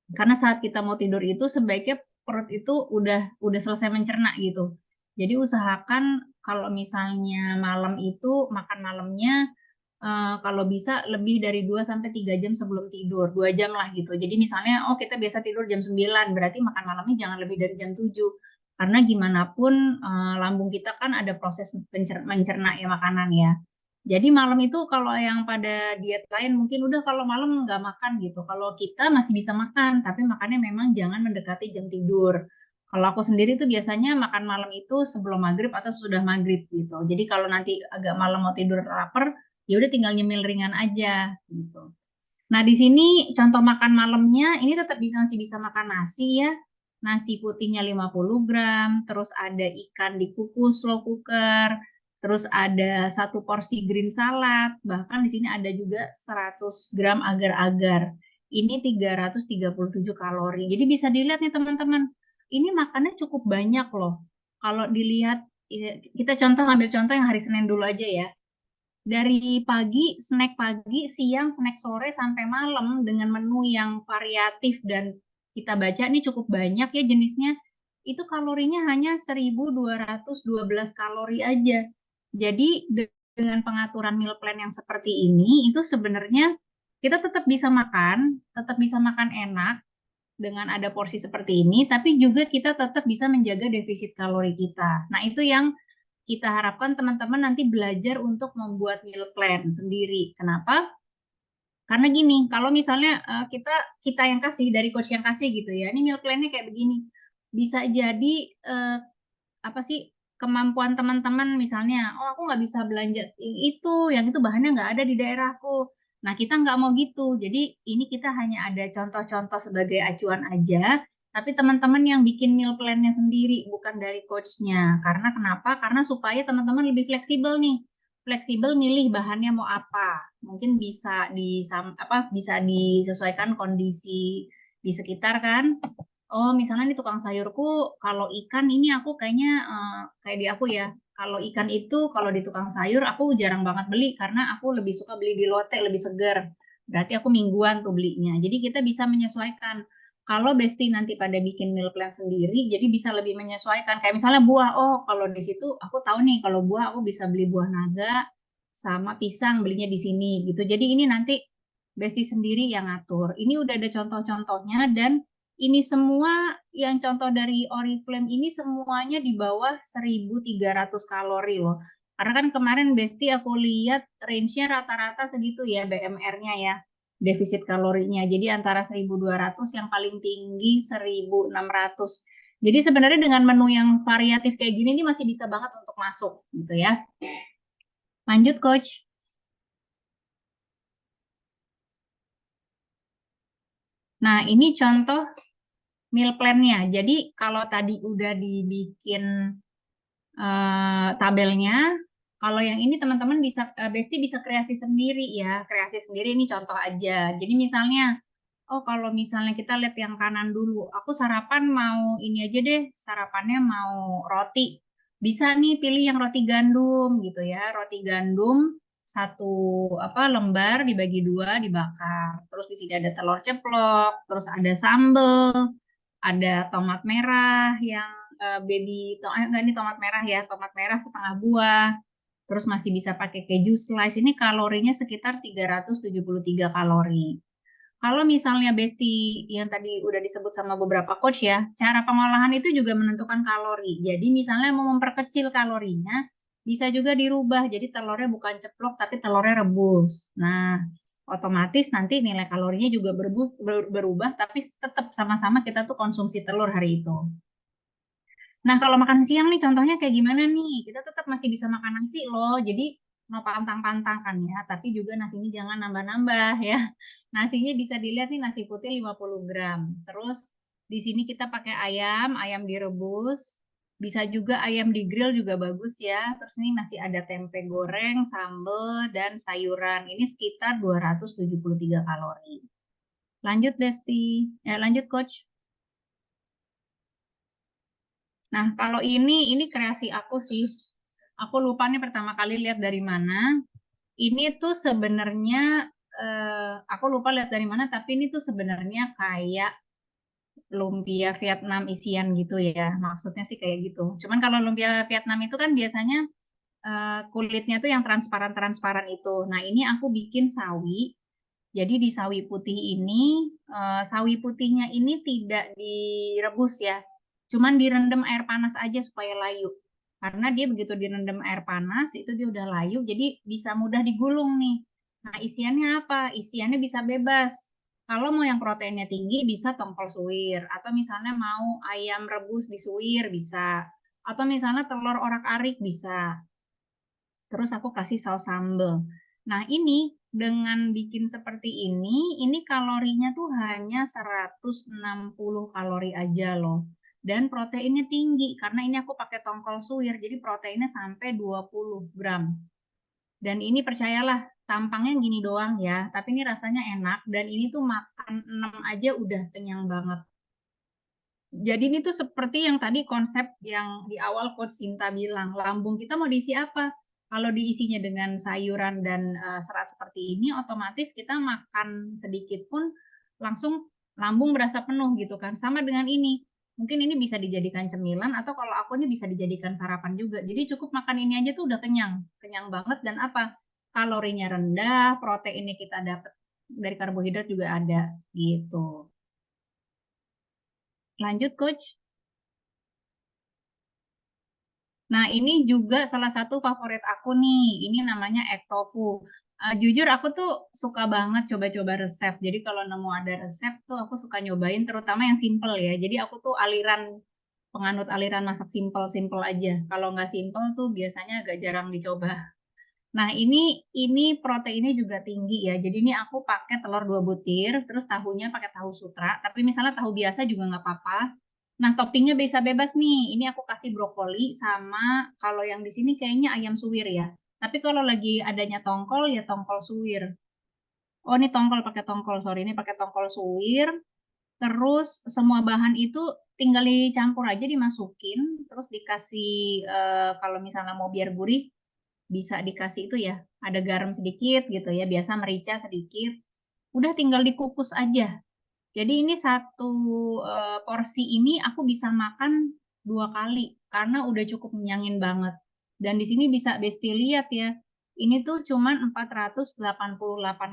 Karena saat kita mau tidur itu sebaiknya perut itu udah selesai mencerna gitu. Jadi usahakan kalau misalnya malam itu makan malamnya kalau bisa lebih dari 2 sampai 3 jam sebelum tidur, 2 jam lah gitu. Jadi misalnya oh kita biasa tidur jam 9, berarti makan malamnya jangan lebih dari jam 7. Karena gimana pun lambung kita kan ada proses mencerna ya makanan ya. Jadi malam itu kalau yang pada diet lain mungkin udah kalau malam nggak makan gitu. Kalau kita masih bisa makan, tapi makannya memang jangan mendekati jam tidur. Kalau aku sendiri tuh biasanya makan malam itu sebelum maghrib atau sudah maghrib gitu. Jadi kalau nanti agak malam mau tidur lapar, ya udah tinggal nyemil ringan aja gitu. Nah, di sini contoh makan malamnya ini tetap masih bisa makan nasi ya. Nasi putihnya 50 gram, terus ada ikan dikukus slow cooker, terus ada 1 porsi green salad, bahkan di sini ada juga 100 gram agar-agar. Ini 337 kalori. Jadi bisa dilihat nih teman-teman, ini makannya cukup banyak loh. Kalau dilihat, kita ambil contoh yang hari Senin dulu aja ya. Dari pagi, snack pagi, siang, snack sore, sampai malam dengan menu yang variatif dan kita baca ini cukup banyak ya jenisnya, itu kalorinya hanya 1212 kalori aja. Jadi dengan pengaturan meal plan yang seperti ini, itu sebenarnya kita tetap bisa makan enak dengan ada porsi seperti ini, tapi juga kita tetap bisa menjaga defisit kalori kita. Nah itu yang kita harapkan teman-teman nanti belajar untuk membuat meal plan sendiri. Kenapa? Karena gini, kalau misalnya kita yang kasih dari coach yang kasih gitu ya, ini meal plan-nya kayak begini, bisa jadi kemampuan teman-teman misalnya, oh aku nggak bisa belanja yang itu bahannya nggak ada di daerahku. Nah kita nggak mau gitu, jadi ini kita hanya ada contoh-contoh sebagai acuan aja. Tapi teman-teman yang bikin meal plan-nya sendiri, bukan dari coach-nya. Karena kenapa? Karena supaya teman-teman lebih fleksibel nih. Fleksibel milih bahannya mau apa. Mungkin bisa disesuaikan kondisi di sekitar kan. Oh, misalnya di tukang sayurku, kalau ikan ini aku kayaknya kayak di aku ya. Kalau ikan itu, kalau di tukang sayur, aku jarang banget beli karena aku lebih suka beli di lote, lebih seger. Berarti aku mingguan tuh belinya. Jadi kita bisa menyesuaikan. Kalau Besti nanti pada bikin meal plan sendiri, jadi bisa lebih menyesuaikan. Kayak misalnya buah, oh kalau di situ aku tahu nih, kalau buah aku bisa beli buah naga sama pisang belinya di sini gitu. Jadi ini nanti Besti sendiri yang ngatur. Ini udah ada contoh-contohnya dan ini semua yang contoh dari Oriflame ini semuanya di bawah 1.300 kalori loh. Karena kan kemarin Besti aku lihat range-nya rata-rata segitu ya BMR-nya ya defisit kalorinya. Jadi antara 1.200 yang paling tinggi 1.600. Jadi sebenarnya dengan menu yang variatif kayak gini ini masih bisa banget untuk masuk gitu ya. Lanjut coach. Nah, ini contoh meal plan-nya. Jadi kalau tadi udah dibikin tabelnya, kalau yang ini teman-teman bisa Besti bisa kreasi sendiri ya. Kreasi sendiri ini contoh aja. Jadi misalnya, oh kalau misalnya kita lihat yang kanan dulu, aku sarapan mau ini aja deh, sarapannya mau roti. Bisa nih pilih yang roti gandum gitu ya. Roti gandum satu apa lembar dibagi dua dibakar. Terus di sini ada telur ceplok, terus ada sambel, ada tomat merah yang enggak, ini tomat merah ya, tomat merah setengah buah. Terus masih bisa pakai keju slice. Ini kalorinya sekitar 373 kalori. Kalau misalnya Besti yang tadi udah disebut sama beberapa coach ya, cara pengolahan itu juga menentukan kalori. Jadi misalnya mau memperkecil kalorinya, bisa juga dirubah. Jadi telurnya bukan ceplok, tapi telurnya rebus. Nah, otomatis nanti nilai kalorinya juga berubah, tapi tetap sama-sama kita tuh konsumsi telur hari itu. Nah, kalau makan siang nih contohnya kayak gimana nih? Kita tetap masih bisa makan nasi loh. Jadi mau pantang-pantang kan ya, tapi juga nasinya jangan nambah-nambah ya. Nasinya bisa dilihat nih nasi putih 50 gram. Terus di sini kita pakai ayam, ayam direbus. Bisa juga ayam di grill juga bagus ya. Terus ini masih ada tempe goreng, sambal, dan sayuran. Ini sekitar 273 kalori. Lanjut Besti. Lanjut Coach. Nah, kalau ini kreasi aku sih. Aku lupa nih pertama kali lihat dari mana. Ini tuh sebenarnya aku lupa lihat dari mana, tapi ini tuh sebenarnya kayak lumpia Vietnam isian gitu ya. Maksudnya sih kayak gitu. Cuman kalau lumpia Vietnam itu kan biasanya kulitnya tuh yang transparan-transparan itu. Nah, ini aku bikin sawi. Jadi di sawi putih ini, sawi putihnya ini tidak direbus ya, cuman direndam air panas aja supaya layu. Karena dia begitu direndam air panas, itu dia udah layu, jadi bisa mudah digulung nih. Nah, isiannya apa? Isiannya bisa bebas. Kalau mau yang proteinnya tinggi, bisa tongkol suwir. Atau misalnya mau ayam rebus disuwir, bisa. Atau misalnya telur orak-arik, bisa. Terus aku kasih saus sambal. Nah, ini dengan bikin seperti ini kalorinya tuh hanya 160 kalori aja loh. Dan proteinnya tinggi karena ini aku pakai tongkol suwir, jadi proteinnya sampai 20 gram. Dan ini percayalah, tampangnya gini doang ya, tapi ini rasanya enak dan ini tuh makan 6 aja udah kenyang banget. Jadi ini tuh seperti yang tadi konsep yang di awal Coach Sinta bilang, lambung kita mau diisi apa? Kalau diisinya dengan sayuran dan serat seperti ini, otomatis kita makan sedikit pun langsung lambung berasa penuh gitu kan. Sama dengan ini, mungkin ini bisa dijadikan cemilan atau kalau aku ini bisa dijadikan sarapan juga. Jadi cukup makan ini aja tuh udah kenyang, kenyang banget dan apa? Kalorinya rendah, proteinnya kita dapat dari karbohidrat juga ada gitu. Lanjut, Coach. Nah, ini juga salah satu favorit aku nih. Ini namanya egg tofu. Jujur aku tuh suka banget coba-coba resep. Jadi kalau nemu ada resep tuh aku suka nyobain, terutama yang simple ya. Jadi aku tuh penganut aliran masak simple-simple aja. Kalau nggak simple tuh biasanya agak jarang dicoba. Nah, ini proteinnya juga tinggi ya. Jadi ini aku pakai telur 2 butir, terus tahunya pakai tahu sutra. Tapi misalnya tahu biasa juga nggak apa-apa. Nah, toppingnya bisa bebas nih. Ini aku kasih brokoli sama kalau yang di sini kayaknya ayam suwir ya. Tapi kalau lagi adanya tongkol ya tongkol suwir. Oh, ini tongkol pakai tongkol, sorry. Ini pakai tongkol suwir. Terus semua bahan itu tinggal dicampur aja dimasukin. Terus dikasih kalau misalnya mau biar gurih bisa dikasih itu ya. Ada garam sedikit gitu ya. Biasa merica sedikit. Udah tinggal dikukus aja. Jadi ini satu porsi ini aku bisa makan 2 kali karena udah cukup menyaingin banget. Dan di sini bisa Besti lihat ya, ini tuh cuman 488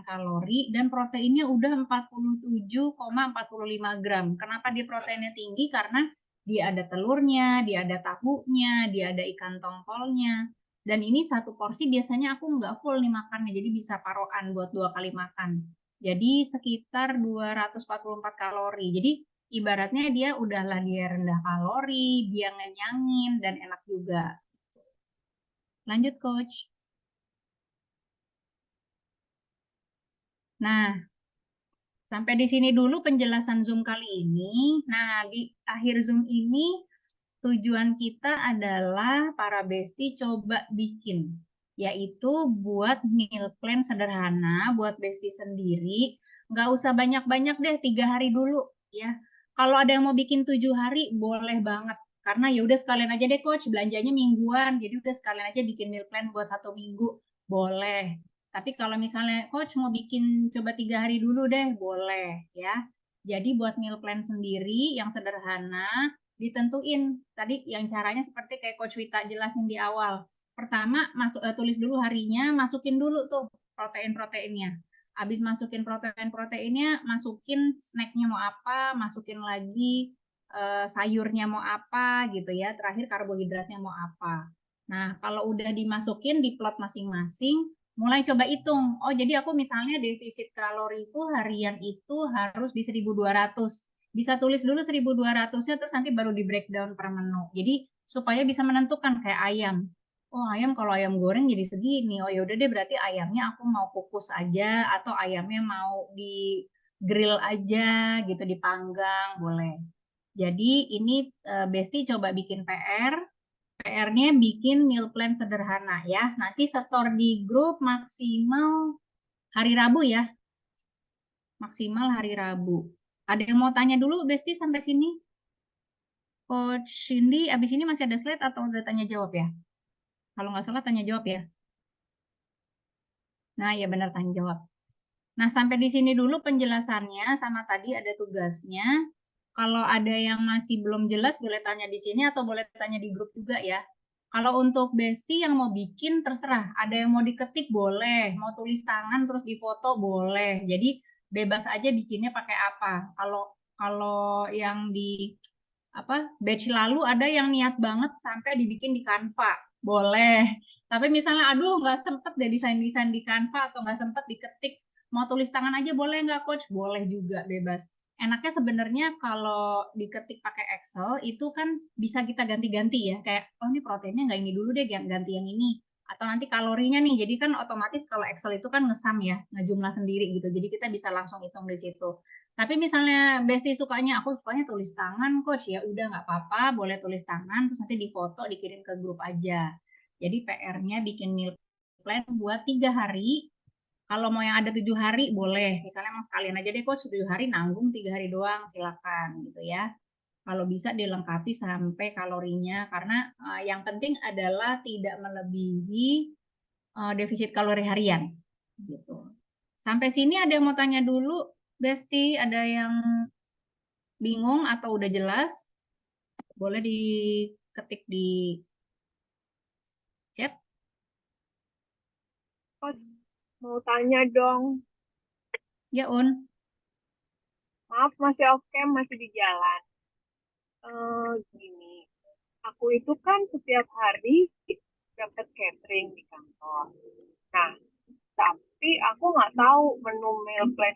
kalori dan proteinnya udah 47,45 gram. Kenapa dia proteinnya tinggi? Karena dia ada telurnya, dia ada tahunya, dia ada ikan tongkolnya. Dan ini satu porsi biasanya aku nggak full nih makannya, jadi bisa paroan buat 2 kali makan. Jadi sekitar 244 kalori. Jadi ibaratnya dia udahlah dia rendah kalori, dia ngenyangin dan enak juga. Lanjut Coach. Nah, Sampai di sini dulu penjelasan Zoom kali ini. Nah, di akhir Zoom ini tujuan kita adalah para bestie coba bikin, yaitu buat meal plan sederhana buat bestie sendiri. Nggak usah banyak-banyak deh, 3 hari dulu ya. Kalau ada yang mau bikin 7 hari, boleh banget. Karena ya udah sekalian aja deh coach, belanjanya mingguan, jadi udah sekalian aja bikin meal plan buat 1 minggu, boleh. Tapi kalau misalnya coach mau bikin coba 3 hari dulu deh, boleh ya. Jadi buat meal plan sendiri yang sederhana, ditentuin tadi yang caranya seperti kayak Coach Wita jelasin di awal. Pertama, tulis dulu harinya, masukin dulu tuh protein-proteinnya. Habis masukin protein-proteinnya, masukin snacknya mau apa, masukin lagi sayurnya mau apa gitu ya. Terakhir karbohidratnya mau apa. Nah, kalau udah dimasukin di plot masing-masing, mulai coba hitung. Oh, jadi aku misalnya defisit kaloriku harian itu harus di 1200. Bisa tulis dulu 1200-nya terus nanti baru di breakdown per menu. Jadi supaya bisa menentukan kayak ayam. Oh, ayam kalau ayam goreng jadi segini. Oh, ya udah deh berarti ayamnya aku mau kukus aja atau ayamnya mau di grill aja gitu, dipanggang, boleh. Jadi ini Besti coba bikin PR. PR-nya bikin meal plan sederhana ya. Nanti setor di grup maksimal hari Rabu ya. Maksimal hari Rabu. Ada yang mau tanya dulu, Besti, sampai sini? Coach Cindy, abis ini masih ada slide atau udah tanya jawab ya? Kalau nggak salah tanya jawab ya. Nah, ya benar tanya jawab. Nah, sampai di sini dulu penjelasannya, sama tadi ada tugasnya. Kalau ada yang masih belum jelas, boleh tanya di sini atau boleh tanya di grup juga ya. Kalau untuk Besti yang mau bikin, terserah. Ada yang mau diketik, boleh. Mau tulis tangan, terus difoto, boleh. Jadi, bebas aja bikinnya pakai apa. Kalau yang di batch lalu ada yang niat banget sampai dibikin di Canva, boleh. Tapi misalnya aduh nggak sempet deh desain-desain di Canva atau nggak sempet diketik, mau tulis tangan aja boleh nggak coach? Boleh juga, bebas. Enaknya sebenarnya kalau diketik pakai Excel itu kan bisa kita ganti-ganti ya, kayak oh ini proteinnya nggak ini dulu deh, ganti yang ini, atau nanti kalorinya nih. Jadi kan otomatis kalau Excel itu kan ngesam ya, ngejumlah sendiri gitu, jadi kita bisa langsung hitung di situ. Tapi misalnya Besti sukanya, aku sukanya tulis tangan coach, ya udah nggak apa-apa, boleh tulis tangan, terus nanti difoto, dikirim ke grup aja. Jadi PR-nya bikin meal plan buat 3 hari. Kalau mau yang ada 7 hari, boleh. Misalnya emang sekalian aja deh coach, 7 hari nanggung 3 hari doang, silakan gitu ya. Kalau bisa dilengkapi sampai kalorinya, karena yang penting adalah tidak melebihi defisit kalori harian. Gitu. Sampai sini ada yang mau tanya dulu? Besti, ada yang bingung atau udah jelas? Boleh diketik di chat. Coach, mau tanya dong. Ya, Un. Maaf, masih oke, masih di jalan. Gini, aku itu kan setiap hari dapat catering di kantor. Nah, tapi aku nggak tahu menu meal plan,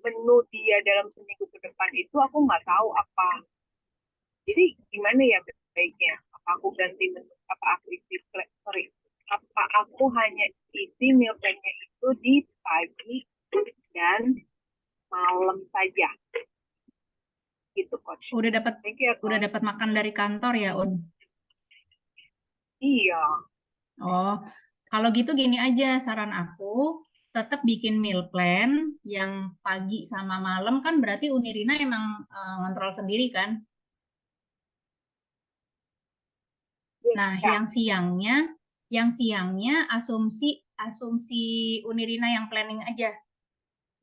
menu dia dalam seminggu ke depan itu aku nggak tahu apa. Jadi gimana ya baiknya? Apa aku ganti menu? Apa aku isi apa aku hanya isi meal plan-nya itu di pagi dan malam saja? Gitu, coach. Udah dapat makan dari kantor ya, Un? Iya. Oh, kalau gitu gini aja saran aku, tetap bikin meal plan yang pagi sama malam, kan berarti Unirina emang ngontrol sendiri kan? Nah, Ya. yang siangnya asumsi Unirina yang planning aja.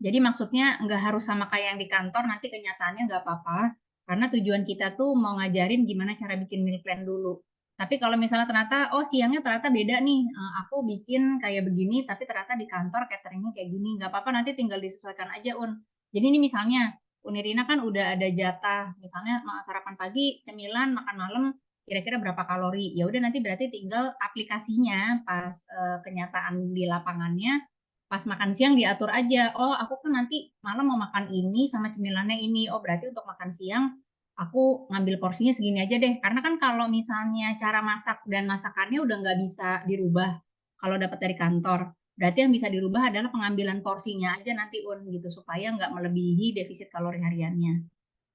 Jadi maksudnya nggak harus sama kayak yang di kantor, nanti kenyataannya nggak apa-apa. Karena tujuan kita tuh mau ngajarin gimana cara bikin meal plan dulu. Tapi kalau misalnya ternyata, oh siangnya ternyata beda nih, aku bikin kayak begini, tapi ternyata di kantor cateringnya kayak gini, nggak apa-apa, nanti tinggal disesuaikan aja, Un. Jadi ini misalnya, Unirina kan udah ada jatah, misalnya sarapan pagi, cemilan, makan malam, kira-kira berapa kalori. Ya udah nanti berarti tinggal aplikasinya pas kenyataan di lapangannya, pas makan siang diatur aja. Oh, aku kan nanti malam mau makan ini sama cemilannya ini. Oh, berarti untuk makan siang aku ngambil porsinya segini aja deh. Karena kan kalau misalnya cara masak dan masakannya udah nggak bisa dirubah kalau dapat dari kantor. Berarti yang bisa dirubah adalah pengambilan porsinya aja nanti gitu supaya nggak melebihi defisit kalori hariannya.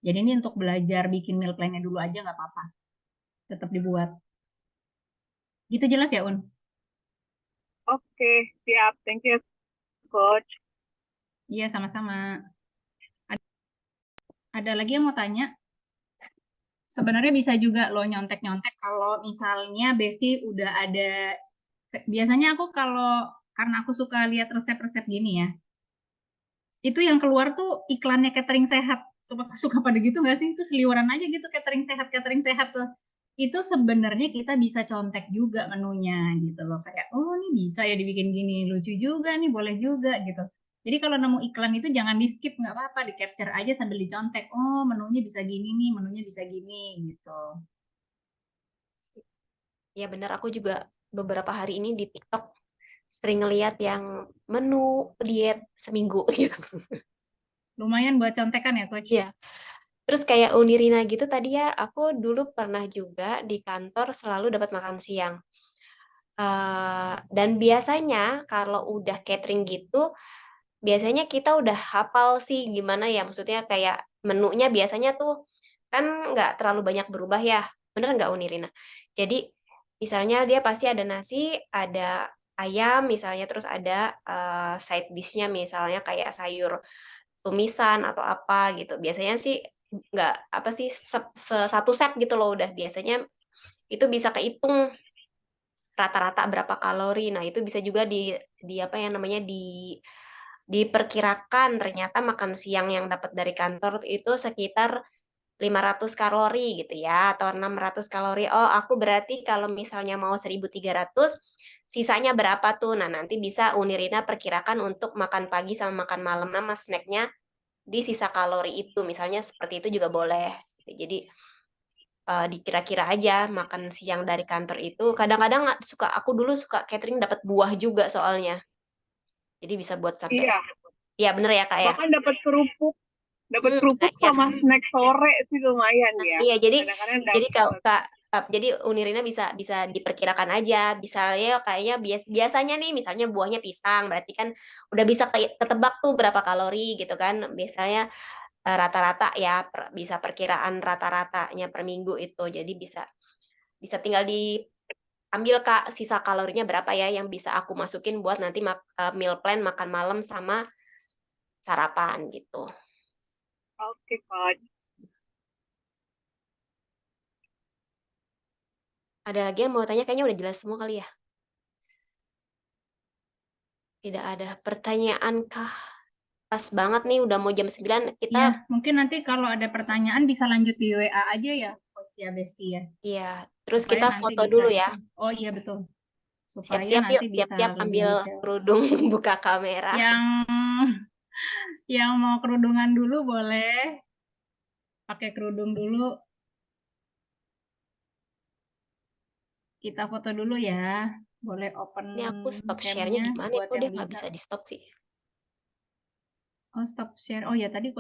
Jadi ini untuk belajar bikin meal plan-nya dulu aja nggak apa-apa. Tetap dibuat. Gitu jelas ya, Un? Oke, siap. Thank you, Coach. Iya, sama-sama. Ada lagi yang mau tanya? Sebenarnya bisa juga lo nyontek-nyontek kalau misalnya Besti udah ada. Biasanya aku karena aku suka lihat resep-resep gini ya, itu yang keluar tuh iklannya catering sehat. Suka pada gitu nggak sih? Itu seliweran aja gitu catering sehat tuh. Itu sebenarnya kita bisa contek juga menunya gitu loh. Kayak, oh ini bisa ya dibikin gini, lucu juga nih, boleh juga gitu. Jadi kalau nemu iklan itu jangan di skip, nggak apa-apa, di capture aja sambil dicontek. Oh menunya bisa gini nih, menunya bisa gini gitu. Ya benar, aku juga beberapa hari ini di TikTok sering ngeliat yang menu diet seminggu gitu. Lumayan buat contekan ya, Coach. Iya. Terus kayak Unirina gitu tadi ya, aku dulu pernah juga di kantor selalu dapat makan siang. Dan biasanya kalau udah catering gitu, biasanya kita udah hafal sih gimana ya, maksudnya kayak menunya biasanya tuh kan nggak terlalu banyak berubah ya, bener nggak Unirina? Jadi misalnya dia pasti ada nasi, ada ayam misalnya, terus ada side dish-nya misalnya kayak sayur tumisan atau apa gitu. Biasanya sih nggak apa sih satu set gitu loh udah biasanya itu bisa kehitung rata-rata berapa kalori. Nah, itu bisa juga di apa yang namanya diperkirakan ternyata makan siang yang dapat dari kantor itu sekitar 500 kalori gitu ya atau 600 kalori. Oh, aku berarti kalau misalnya mau 1.300 sisanya berapa tuh? Nah, nanti bisa Unirina perkirakan untuk makan pagi sama makan malam sama snacknya di sisa kalori itu. Misalnya seperti itu juga boleh. Jadi dikira-kira aja makan siang dari kantor itu. Kadang-kadang aku dulu suka catering dapat buah juga soalnya. Jadi bisa buat sampai Iya, Iya bener ya Kak ya. bahkan dapat kerupuk Nah, ya. sama snack sore sih lumayan ya. Iya Kadang-kadang jadi kalau dapat. jadi Unirina bisa diperkirakan aja. Misalnya kayaknya biasanya nih misalnya buahnya pisang, berarti kan udah bisa ketebak tuh berapa kalori gitu kan. Biasanya rata-rata ya bisa perkiraan rata-ratanya per minggu itu. Jadi bisa tinggal diambil Kak sisa kalorinya berapa ya yang bisa aku masukin buat nanti meal plan makan malam sama sarapan gitu. Oke, Coach. Ada lagi yang mau tanya? Kayaknya udah jelas semua kali ya. Tidak ada pertanyaan kah? Pas banget nih udah mau jam 9 kita. Iya, mungkin nanti kalau ada pertanyaan bisa lanjut di WA aja ya, Coach ya, Besti ya. Iya, terus Supaya kita nanti foto bisa dulu ya. itu. Oh iya betul. Supaya Siap-siap yuk, nanti bisa siap-siap lebih ambil detail. kerudung buka kamera. Yang mau kerudungan dulu boleh. Pakai kerudung dulu. Kita foto dulu ya. Boleh open Ini aku stop share-nya cam-nya gimana ya? buat Kok dia yang nggak bisa. bisa di stop sih? Oh, stop share. Oh ya, tadi